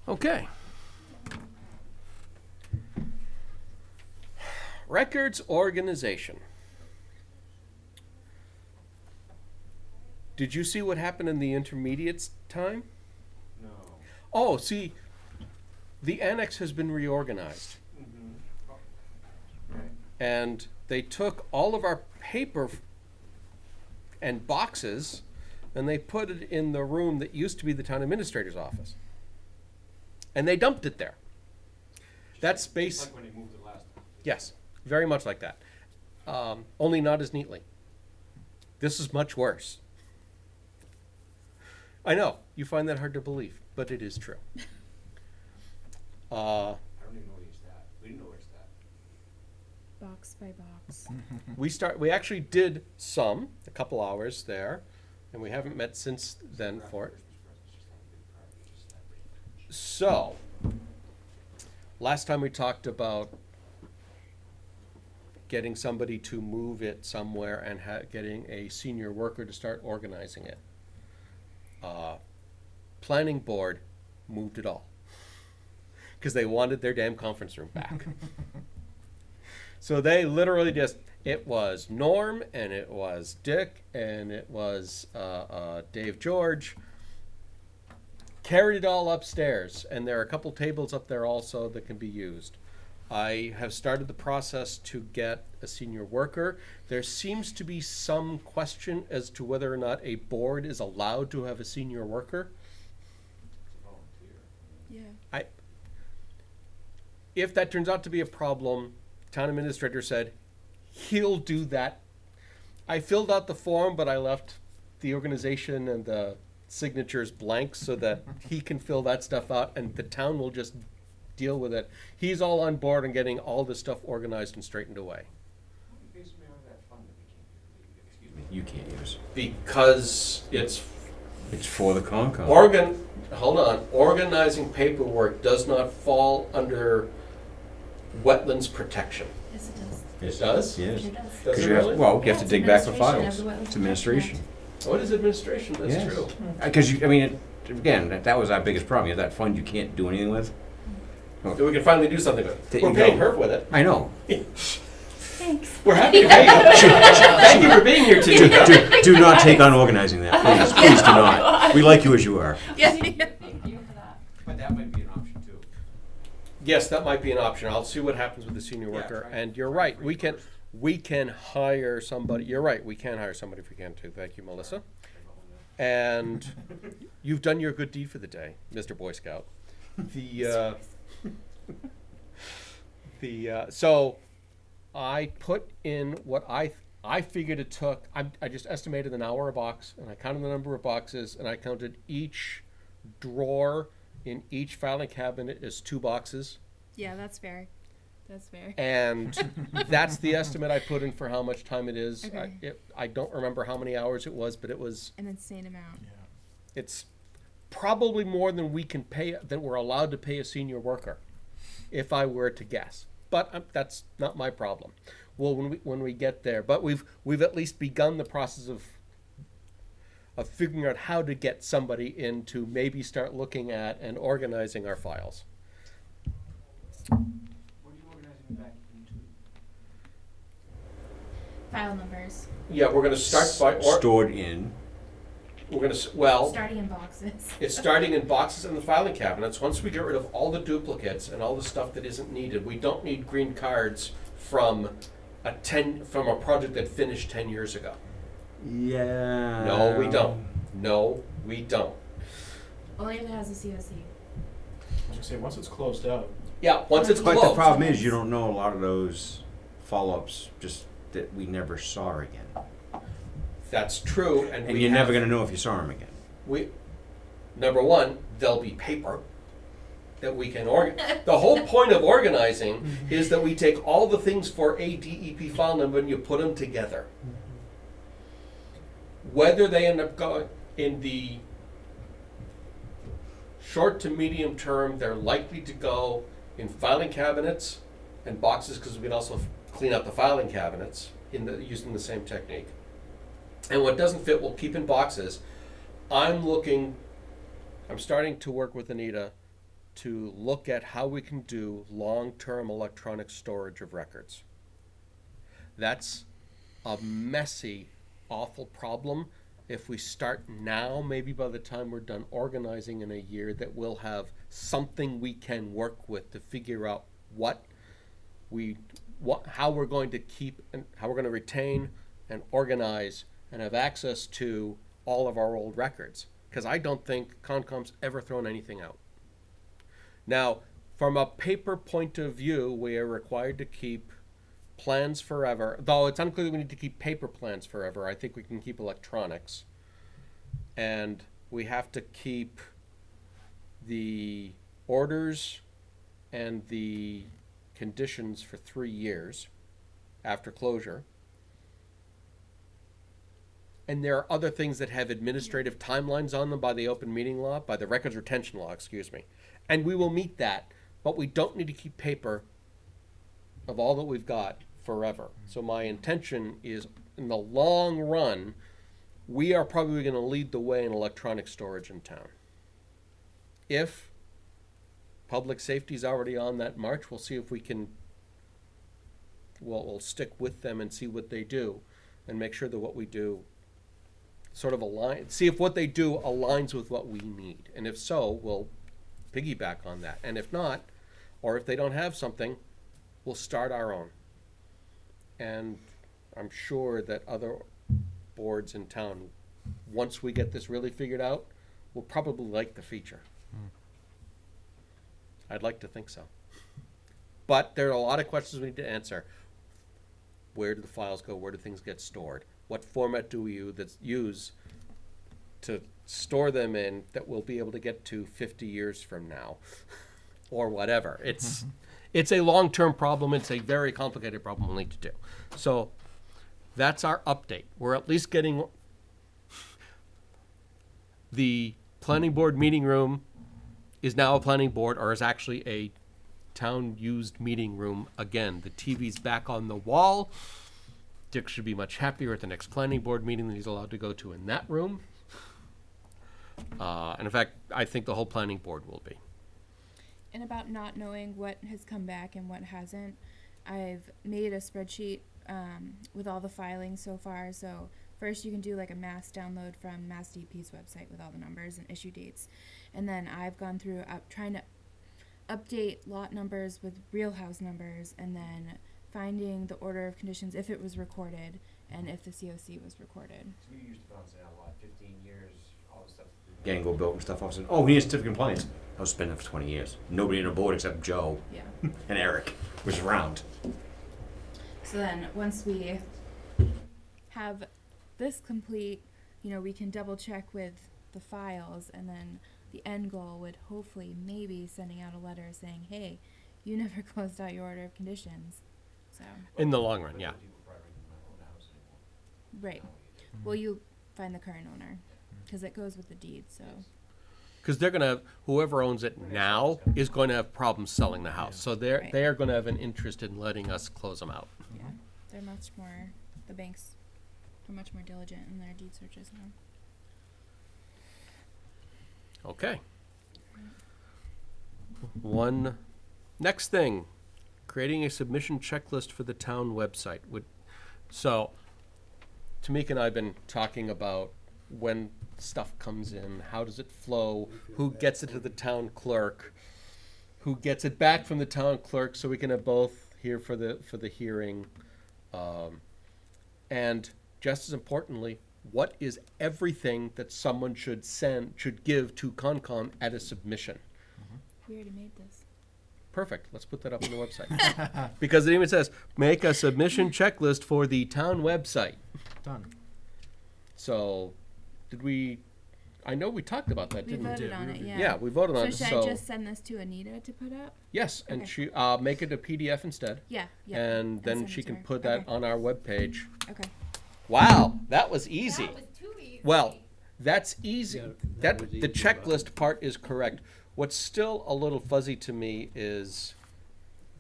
[SPEAKER 1] Okay. Records organization. Did you see what happened in the intermediates time?
[SPEAKER 8] No.
[SPEAKER 1] Oh, see, the annex has been reorganized.
[SPEAKER 8] Right.
[SPEAKER 1] And they took all of our paper and boxes and they put it in the room that used to be the town administrator's office. And they dumped it there. That space,
[SPEAKER 8] Like when they moved it last time.
[SPEAKER 1] yes, very much like that. Only not as neatly. This is much worse. I know, you find that hard to believe, but it is true.
[SPEAKER 8] I don't even know where it's at. We didn't know where it's at.
[SPEAKER 3] Box by box.
[SPEAKER 1] We actually did a couple hours there, and we haven't met since then for it. So, last time we talked about getting somebody to move it somewhere and getting a senior worker to start organizing it. Planning board moved it all because they wanted their damn conference room back. So they literally it was Norm and it was Dick and it was Dave George. Carried it all upstairs, and there are a couple tables up there also that can be used. I have started the process to get a senior worker. There seems to be some question as to whether or not a board is allowed to have a senior worker.
[SPEAKER 8] It's a volunteer.
[SPEAKER 3] Yeah.
[SPEAKER 1] If that turns out to be a problem, town administrator said he'll do that. I filled out the form, but I left the organization and the signatures blank so that he can fill that stuff out and the town will just deal with it. He's all on board and getting all this stuff organized and straightened away.
[SPEAKER 8] How do you base me on that fund that we can't use?
[SPEAKER 9] You can't use.
[SPEAKER 1] Because it's
[SPEAKER 9] It's for the Concom.
[SPEAKER 1] organizing paperwork does not fall under wetlands protection.
[SPEAKER 3] Yes, it does.
[SPEAKER 1] It does?
[SPEAKER 9] Yes.
[SPEAKER 3] Sure does.
[SPEAKER 1] Does
[SPEAKER 9] Because
[SPEAKER 1] it
[SPEAKER 9] you have,
[SPEAKER 1] really?
[SPEAKER 9] well, you
[SPEAKER 3] Yeah,
[SPEAKER 9] have to
[SPEAKER 3] it's
[SPEAKER 9] dig back the
[SPEAKER 3] administration
[SPEAKER 9] files.
[SPEAKER 3] of the Wetlands
[SPEAKER 9] It's administration.
[SPEAKER 1] Oh, it is administration, that's
[SPEAKER 9] Yes.
[SPEAKER 1] true.
[SPEAKER 9] Because you, I mean, again, that was our biggest problem. You have that fund you can't do anything with.
[SPEAKER 1] So we can finally do something with it.
[SPEAKER 9] There
[SPEAKER 1] We're
[SPEAKER 9] you
[SPEAKER 1] paying
[SPEAKER 9] go.
[SPEAKER 1] her with it.
[SPEAKER 9] I know.
[SPEAKER 3] Thanks.
[SPEAKER 1] We're happy to pay you. Thank you for being here today.
[SPEAKER 9] Do not take on organizing that, please. Please do not. We like you as you are.
[SPEAKER 3] Yeah. Thank you for that.
[SPEAKER 8] But that might be an option too.
[SPEAKER 1] Yes, that might be an option. I'll see what happens with the senior
[SPEAKER 8] Yeah,
[SPEAKER 1] worker.
[SPEAKER 8] try-
[SPEAKER 1] And you're
[SPEAKER 8] try
[SPEAKER 1] right,
[SPEAKER 8] for
[SPEAKER 1] we can hire somebody. You're right, we can hire somebody if we can too. Thank you, Melissa. And you've done your good deed for the day, Mr. Boy Scout. So I put in what I figured it took. I just estimated an hour a box, and I counted the number of boxes, and I counted each drawer in each filing cabinet as 2 boxes.
[SPEAKER 10] Yeah, that's fair. That's fair.
[SPEAKER 1] And that's the estimate I put in for how much time it is.
[SPEAKER 10] Okay.
[SPEAKER 1] I don't remember how many hours it was, but it was.
[SPEAKER 10] An insane amount.
[SPEAKER 6] Yeah.
[SPEAKER 1] It's probably more than we can pay, than we're allowed to pay a senior worker, if I were to guess. But that's not my problem. Well, when we get there, but we've at least begun the process of figuring out how to get somebody in to maybe start looking at and organizing our files.
[SPEAKER 8] What are you organizing back into?
[SPEAKER 3] File numbers,
[SPEAKER 1] Yeah, we're going to start by
[SPEAKER 9] Stored in.
[SPEAKER 1] we're going to well.
[SPEAKER 3] starting in boxes.
[SPEAKER 1] It's starting in boxes in the filing cabinets. Once we get rid of all the duplicates and all the stuff that isn't needed, we don't need green cards from a project that finished 10 years ago.
[SPEAKER 9] Yeah.
[SPEAKER 1] No, we don't. No, we don't.
[SPEAKER 3] Only if it has a COC.
[SPEAKER 6] I was gonna say, once it's closed out,
[SPEAKER 1] Yeah, once it's
[SPEAKER 9] But
[SPEAKER 1] closed.
[SPEAKER 9] the problem is, you don't know a lot of those follow-ups just that we never saw again.
[SPEAKER 1] That's true, and
[SPEAKER 9] And you're never going to know if you saw them again.
[SPEAKER 1] Number one, there'll be paper that we can organize. The whole point of organizing is that we take all the things for a DEP file number and you put them together. Whether they end up going in the short to medium term, they're likely to go in filing cabinets and boxes, because we can also clean up the filing cabinets using the same technique. And what doesn't fit, we'll keep in boxes. I'm starting to work with Anita to look at how we can do long-term electronic storage of records. That's a messy, awful problem. If we start now, maybe by the time we're done organizing in a year, that we'll have something we can work with to figure out how we're going to keep and how we're going to retain and organize and have access to all of our old records. Because I don't think Concom's ever thrown anything out. Now, from a paper point of view, we are required to keep plans forever. Though it's unclear that we need to keep paper plans forever. I think we can keep electronics. And we have to keep the orders and the conditions for 3 years after closure. And there are other things that have administrative timelines on them by the open meeting law, by the records retention law, excuse me. And we will meet that, but we don't need to keep paper of all that we've got forever. So my intention is, in the long run, we are probably going to lead the way in electronic storage in town. If public safety is already on that march, we'll see if we can, we'll stick with them and see what they do and make sure that what we do sort of see if what they do aligns with what we need. And if so, we'll piggyback on that. And if not, or if they don't have something, we'll start our own. And I'm sure that other boards in town, once we get this really figured out, will probably like the feature. I'd like to think so. But there are a lot of questions we need to answer. Where do the files go? Where do things get stored? What format do we use to store them in that we'll be able to get to 50 years from now or whatever? It's a long-term problem. It's a very complicated problem we'll need to do. So that's our update. We're at least getting the planning board meeting room is now a planning board, or is actually a town-used meeting room again. The TV's back on the wall. Dick should be much happier at the next planning board meeting that he's allowed to go to in that room. And in fact, I think the whole planning board will be.
[SPEAKER 10] And about not knowing what has come back and what hasn't, I've made a spreadsheet with all the filings so far. So first you can do like a mass download from Mass DP's website with all the numbers and issue dates. And then I've gone through trying to update lot numbers with real house numbers, and then finding the order of conditions if it was recorded and if the COC was recorded.
[SPEAKER 8] So you used to bounce it out a lot, 15 years
[SPEAKER 9] Gango built and stuff. I said, oh, he needs certificate of compliance. I was spending it for 20 years. Nobody on the board except Joe
[SPEAKER 10] Yeah.
[SPEAKER 9] and Eric was around.
[SPEAKER 10] So then, once we have this complete, you know, we can double check with the files, and then the end goal would hopefully maybe sending out a letter saying, hey, you never closed out your order of conditions. So,
[SPEAKER 1] In the long run, yeah.
[SPEAKER 10] right. Well, you find the current owner, because it goes with the deed, so.
[SPEAKER 1] Because they're gonna, whoever owns it now is going to have problems selling the house. So
[SPEAKER 10] Right.
[SPEAKER 1] they are gonna have an interest in letting us close them out.
[SPEAKER 10] Yeah, they're much more, the banks are much more diligent in their deed searches now.
[SPEAKER 1] Okay. One, next thing, creating a submission checklist for the town website. So, Tamika and I have been talking about when stuff comes in, how does it flow, who gets it to the town clerk, who gets it back from the town clerk, so we can have both here for the hearing. And just as importantly, what is everything that someone should give to Concom at a submission?
[SPEAKER 10] We already made this.
[SPEAKER 1] Perfect. Let's put that up on the website. Because it even says, make a submission checklist for the town website.
[SPEAKER 6] Done.
[SPEAKER 1] So, I know we talked about that,
[SPEAKER 10] We
[SPEAKER 1] didn't we?
[SPEAKER 10] voted on it, yeah.
[SPEAKER 1] Yeah, we voted on
[SPEAKER 10] So
[SPEAKER 1] it,
[SPEAKER 10] should I just send this to Anita to put up?
[SPEAKER 1] yes, and
[SPEAKER 10] Okay.
[SPEAKER 1] she, make it a PDF instead.
[SPEAKER 10] Yeah, yeah.
[SPEAKER 1] And then
[SPEAKER 10] send
[SPEAKER 1] she
[SPEAKER 10] it to
[SPEAKER 1] can
[SPEAKER 10] her.
[SPEAKER 1] put that
[SPEAKER 10] Okay.
[SPEAKER 1] on our webpage.
[SPEAKER 10] Okay.
[SPEAKER 1] Wow, that was easy.
[SPEAKER 3] That was too easy.
[SPEAKER 1] Well, that's easy.
[SPEAKER 7] Yeah, that was
[SPEAKER 1] The
[SPEAKER 7] easy,
[SPEAKER 1] checklist part is correct. What's still a little fuzzy to me is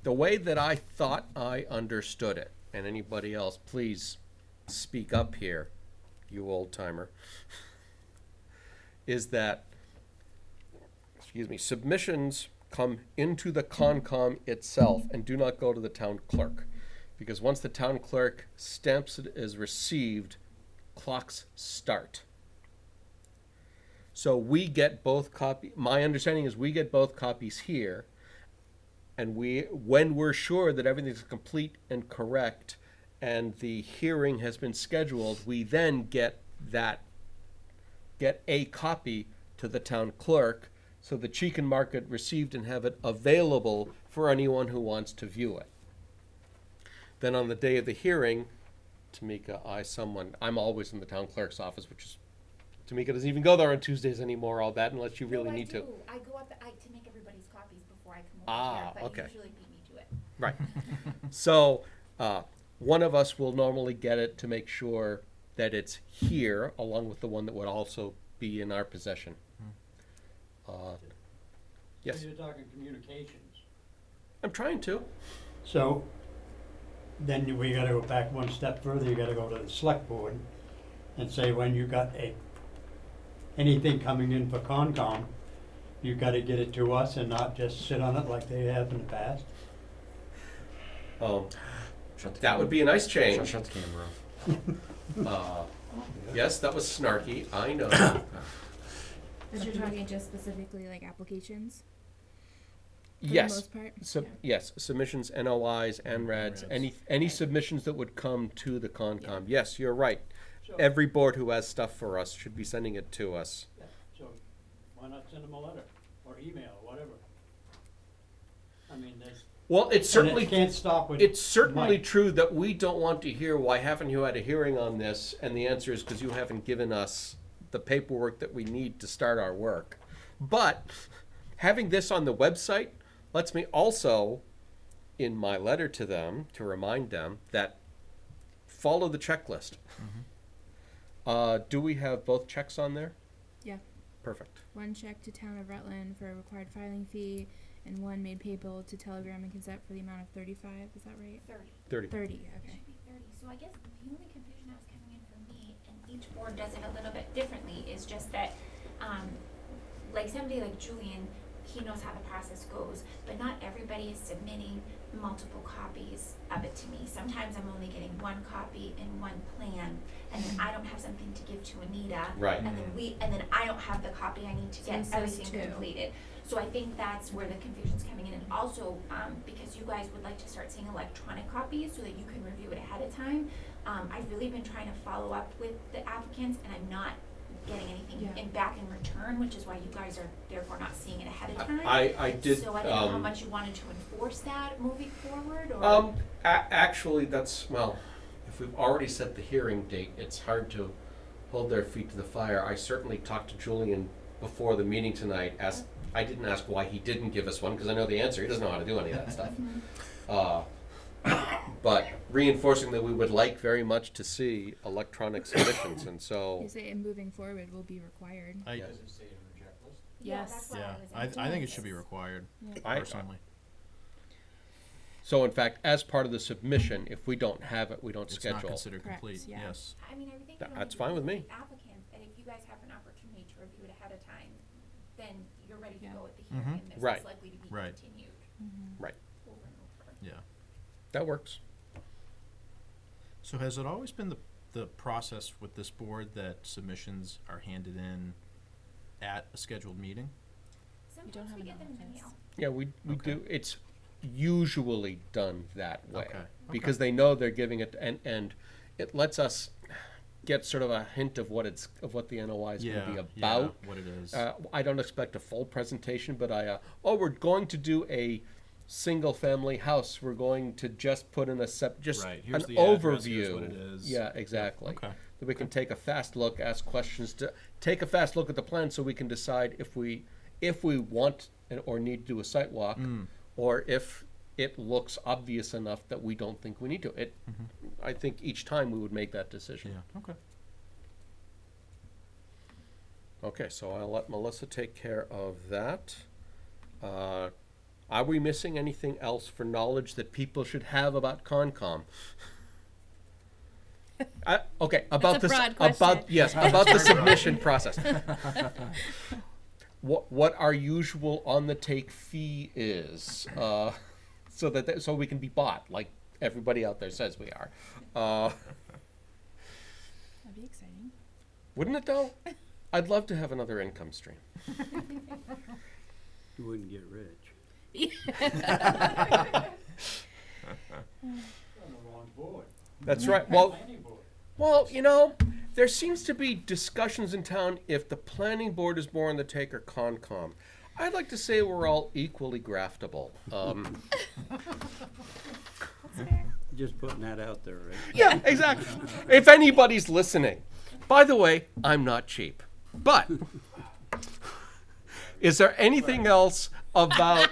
[SPEAKER 1] the way that I thought I understood it, and anybody else, please speak up here, you old timer, is that, submissions come into the Concom itself and do not go to the town clerk. Because once the town clerk stamps it as received, clocks start. So we get both copies. My understanding is we get both copies here, and when we're sure that everything's complete and correct, and the hearing has been scheduled, we then get a copy to the town clerk, so that she can mark it received and have it available for anyone who wants to view it. Then on the day of the hearing, Tamika, I'm always in the town clerk's office, which is, Tamika doesn't even go there on Tuesdays anymore, all that, unless you really need to.
[SPEAKER 3] I go up to make everybody's copies before I come over
[SPEAKER 1] Ah,
[SPEAKER 3] here,
[SPEAKER 1] okay.
[SPEAKER 3] but usually beat me to it.
[SPEAKER 1] Right. So, one of us will normally get it to make sure that it's here, along with the one that would also be in our possession. Yes,
[SPEAKER 2] So you're talking communications.
[SPEAKER 1] I'm trying to.
[SPEAKER 7] So, then we gotta go back one step further, you gotta go to the select board and say when you got anything coming in for Concom, you gotta get it to us and not just sit on it like they have in the past.
[SPEAKER 9] Shut the
[SPEAKER 1] That would be a nice change.
[SPEAKER 9] Shut the camera off.
[SPEAKER 1] Yes, that was snarky, I know.
[SPEAKER 10] But you're talking just specifically like applications? For the
[SPEAKER 1] Yes.
[SPEAKER 10] most part?
[SPEAKER 1] So,
[SPEAKER 10] Yeah.
[SPEAKER 1] yes, submissions, NOIs, NRADs, any submissions that would come to the Concom. Yes, you're right.
[SPEAKER 2] So,
[SPEAKER 1] Every board who has stuff for us should be sending it to us.
[SPEAKER 2] so why not send them a letter or email or whatever? I mean, there's,
[SPEAKER 1] Well, it's certainly,
[SPEAKER 7] And it can't stop with
[SPEAKER 1] it's certainly
[SPEAKER 7] Mike.
[SPEAKER 1] true that we don't want to hear, why haven't you had a hearing on this? And the answer is because you haven't given us the paperwork that we need to start our work. But having this on the website lets me also, in my letter to them, to remind them that follow the checklist. Do we have both checks on there?
[SPEAKER 10] Yeah.
[SPEAKER 1] Perfect.
[SPEAKER 10] One check to town of Rutland for a required filing fee, and one made payable to Telegram and Consent for the amount of 35, is that right?
[SPEAKER 3] 30.
[SPEAKER 1] 30.
[SPEAKER 10] 30, okay.
[SPEAKER 3] Should be 30. So I guess the only confusion that was coming in for me, and each board does it a little bit differently, is just that, like somebody like Julian, he knows how the process goes, but not everybody is submitting multiple copies of it to me. Sometimes I'm only getting one copy and one plan, and then I don't have something to give to Anita.
[SPEAKER 1] Right.
[SPEAKER 3] And then I don't have the copy I need to
[SPEAKER 10] So
[SPEAKER 3] get
[SPEAKER 10] it says
[SPEAKER 3] everything
[SPEAKER 10] two.
[SPEAKER 3] completed. So I think that's where the confusion's coming in, and also, because you guys would like to start seeing electronic copies so that you can review it ahead of time. I've really been trying to follow up with the applicants, and I'm not getting anything
[SPEAKER 10] Yeah.
[SPEAKER 3] back in return, which is why you guys are therefore not seeing it ahead of time.
[SPEAKER 1] I did,
[SPEAKER 3] So I don't know how much you wanted to enforce that moving forward, or?
[SPEAKER 1] actually, that's, well, if we've already set the hearing date, it's hard to hold their feet to the fire. I certainly talked to Julian before the meeting tonight, I didn't ask why he didn't give us one, because I know the answer, he doesn't know how to do any of that stuff. But reinforcing that we would like very much to see electronic submissions, and so,
[SPEAKER 10] You say, and moving forward will be required.
[SPEAKER 8] Does it say a reject list?
[SPEAKER 3] Yeah,
[SPEAKER 10] Yes.
[SPEAKER 3] that's why
[SPEAKER 6] Yeah,
[SPEAKER 3] I was
[SPEAKER 6] I think it should be
[SPEAKER 3] asking.
[SPEAKER 6] required,
[SPEAKER 10] Yeah.
[SPEAKER 6] personally.
[SPEAKER 1] so in fact, as part of the submission, if we don't have it, we don't
[SPEAKER 6] It's not
[SPEAKER 1] schedule.
[SPEAKER 6] considered
[SPEAKER 10] Correct,
[SPEAKER 6] complete,
[SPEAKER 10] yeah.
[SPEAKER 6] yes.
[SPEAKER 3] I mean, I would think.
[SPEAKER 1] That-
[SPEAKER 3] you don't
[SPEAKER 1] that's
[SPEAKER 3] need to
[SPEAKER 1] fine with
[SPEAKER 3] do
[SPEAKER 1] me.
[SPEAKER 3] Applicants, and if you guys have an opportunity to review it ahead of time, then you're ready to
[SPEAKER 10] Yeah.
[SPEAKER 3] go at the
[SPEAKER 6] Mhm.
[SPEAKER 3] hearing, and this
[SPEAKER 1] Right.
[SPEAKER 3] is likely to be
[SPEAKER 6] Right.
[SPEAKER 3] continued
[SPEAKER 1] Right,
[SPEAKER 3] over and over.
[SPEAKER 6] Yeah.
[SPEAKER 1] that works.
[SPEAKER 6] So has it always been the process with this board that submissions are handed in at a scheduled meeting?
[SPEAKER 3] Sometimes
[SPEAKER 10] have
[SPEAKER 3] we
[SPEAKER 10] an
[SPEAKER 3] get them in the
[SPEAKER 10] office.
[SPEAKER 3] mail.
[SPEAKER 1] Yeah, we
[SPEAKER 6] Okay.
[SPEAKER 1] do, it's usually done that way.
[SPEAKER 6] Okay,
[SPEAKER 1] Because they know they're giving it, and it lets us get sort of a hint of what the NOI is gonna be about.
[SPEAKER 6] Yeah, what it is.
[SPEAKER 1] I don't expect a full presentation, but we're going to do a single-family house, we're going to just put in just
[SPEAKER 6] Right,
[SPEAKER 1] an
[SPEAKER 6] here's the address,
[SPEAKER 1] overview.
[SPEAKER 6] here's what it is.
[SPEAKER 1] Yeah, exactly.
[SPEAKER 6] Okay.
[SPEAKER 1] That we can take a fast look, ask questions, take a fast look at the plan so we can decide if we want or need to do a site walk, or if it looks obvious enough that we don't think we need to. I think each time we would make that decision.
[SPEAKER 6] Yeah, okay.
[SPEAKER 1] Okay, so I'll let Melissa take care of that. Are we missing anything else for knowledge that people should have about Concom? Okay, about
[SPEAKER 10] a
[SPEAKER 1] this,
[SPEAKER 10] broad question.
[SPEAKER 1] about the submission process. What our usual on the take fee is, so we can be bought like everybody out there says we are.
[SPEAKER 10] That'd be exciting.
[SPEAKER 1] Wouldn't it though? I'd love to have another income stream.
[SPEAKER 2] You wouldn't get rich.
[SPEAKER 7] On the wrong board.
[SPEAKER 1] That's right. Well,
[SPEAKER 7] Planning board.
[SPEAKER 1] Well, there seems to be discussions in town if the planning board is more on the take or Concom. I'd like to say we're all equally graftable.
[SPEAKER 2] Just putting that out there, right?
[SPEAKER 1] Yeah, exactly. If anybody's listening, by the way, I'm not cheap. But is there anything else about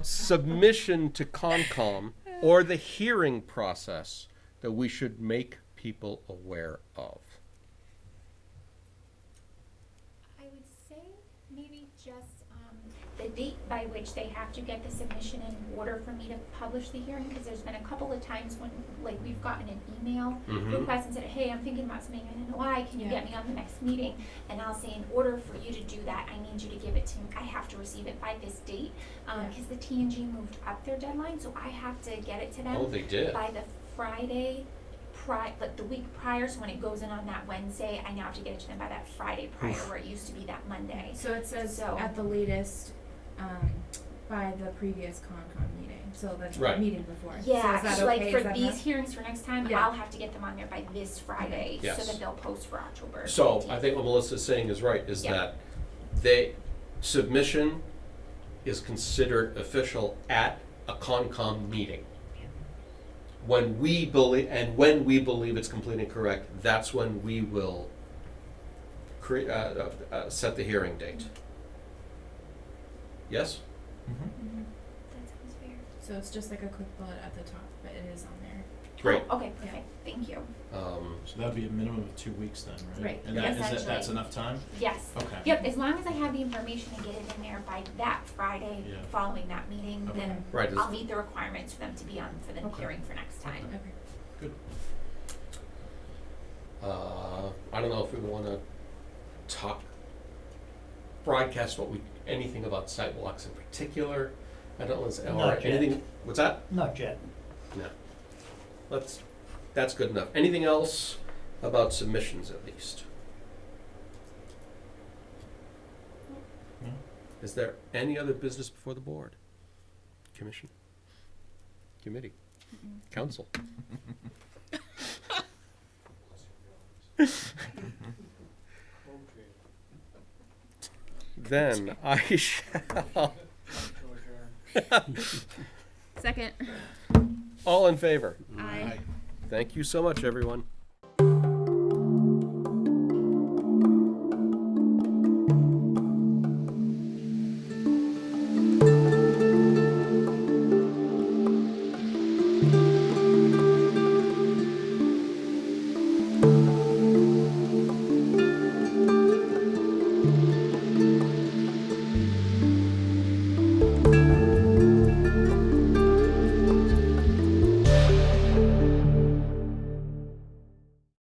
[SPEAKER 1] submission to Concom or the hearing process that we should make people aware of?
[SPEAKER 3] I would say maybe just the date by which they have to get the submission in order for me to publish the hearing, because there's been a couple of times when, like, we've gotten an email request and said, hey, I'm thinking about submitting an NOI, can you
[SPEAKER 10] Yeah.
[SPEAKER 3] get me on the next meeting? And I'll say, in order for you to do that, I need you to give it to me, I have to receive it by this date, because the T&G moved up their deadline, so I have to get it to them
[SPEAKER 1] Oh, they did.
[SPEAKER 3] by the Friday like the week prior, so when it goes in on that Wednesday, I now have to get it to them by that Friday prior, where it used to be that Monday.
[SPEAKER 10] So it says
[SPEAKER 3] So-
[SPEAKER 10] at the latest, by the previous Concom meeting, so that's the
[SPEAKER 1] Right.
[SPEAKER 10] meeting before.
[SPEAKER 3] Yeah,
[SPEAKER 10] So is that
[SPEAKER 3] so like
[SPEAKER 10] okay?
[SPEAKER 3] for
[SPEAKER 10] Is that
[SPEAKER 3] these
[SPEAKER 10] enough?
[SPEAKER 3] hearings for next time,
[SPEAKER 10] Yeah.
[SPEAKER 3] I'll have to get them on there by this Friday, so
[SPEAKER 1] Yes.
[SPEAKER 3] that they'll post for October.
[SPEAKER 1] So
[SPEAKER 3] 15th.
[SPEAKER 1] I think what Melissa's saying is right, is
[SPEAKER 3] Yeah.
[SPEAKER 1] that submission is considered official at a Concom meeting. When we believe it's complete and correct, that's when we will set the hearing date. Yes?
[SPEAKER 3] That sounds fair.
[SPEAKER 10] So it's just like a quick bullet at the top, but it is on there.
[SPEAKER 1] Great.
[SPEAKER 3] Oh, okay, perfect, thank you.
[SPEAKER 6] So that'd be a minimum of 2 weeks then, right?
[SPEAKER 10] Right.
[SPEAKER 6] And
[SPEAKER 3] Yeah.
[SPEAKER 6] that's
[SPEAKER 3] Essentially.
[SPEAKER 6] enough time?
[SPEAKER 3] Yes.
[SPEAKER 6] Okay.
[SPEAKER 3] Yep, as long as I have the information and get it in there by that Friday
[SPEAKER 6] Yeah.
[SPEAKER 3] following that meeting,
[SPEAKER 6] Okay.
[SPEAKER 3] then
[SPEAKER 1] Right,
[SPEAKER 3] I'll meet the requirements for them to be on for the
[SPEAKER 6] Okay.
[SPEAKER 3] hearing for next time.
[SPEAKER 10] Okay.
[SPEAKER 6] Good.
[SPEAKER 1] I don't know if we want to broadcast anything about sidewalks in particular. I don't know, or
[SPEAKER 7] Not yet.
[SPEAKER 1] anything. What's that?
[SPEAKER 7] Not yet.
[SPEAKER 1] No. That's good enough. Anything else about submissions, at least?
[SPEAKER 6] No.
[SPEAKER 1] Is there any other business before the board? Commission? Committee? Council? then I shall.
[SPEAKER 10] Second.
[SPEAKER 1] All in favor?
[SPEAKER 10] Aye.
[SPEAKER 1] Thank you so much, everyone.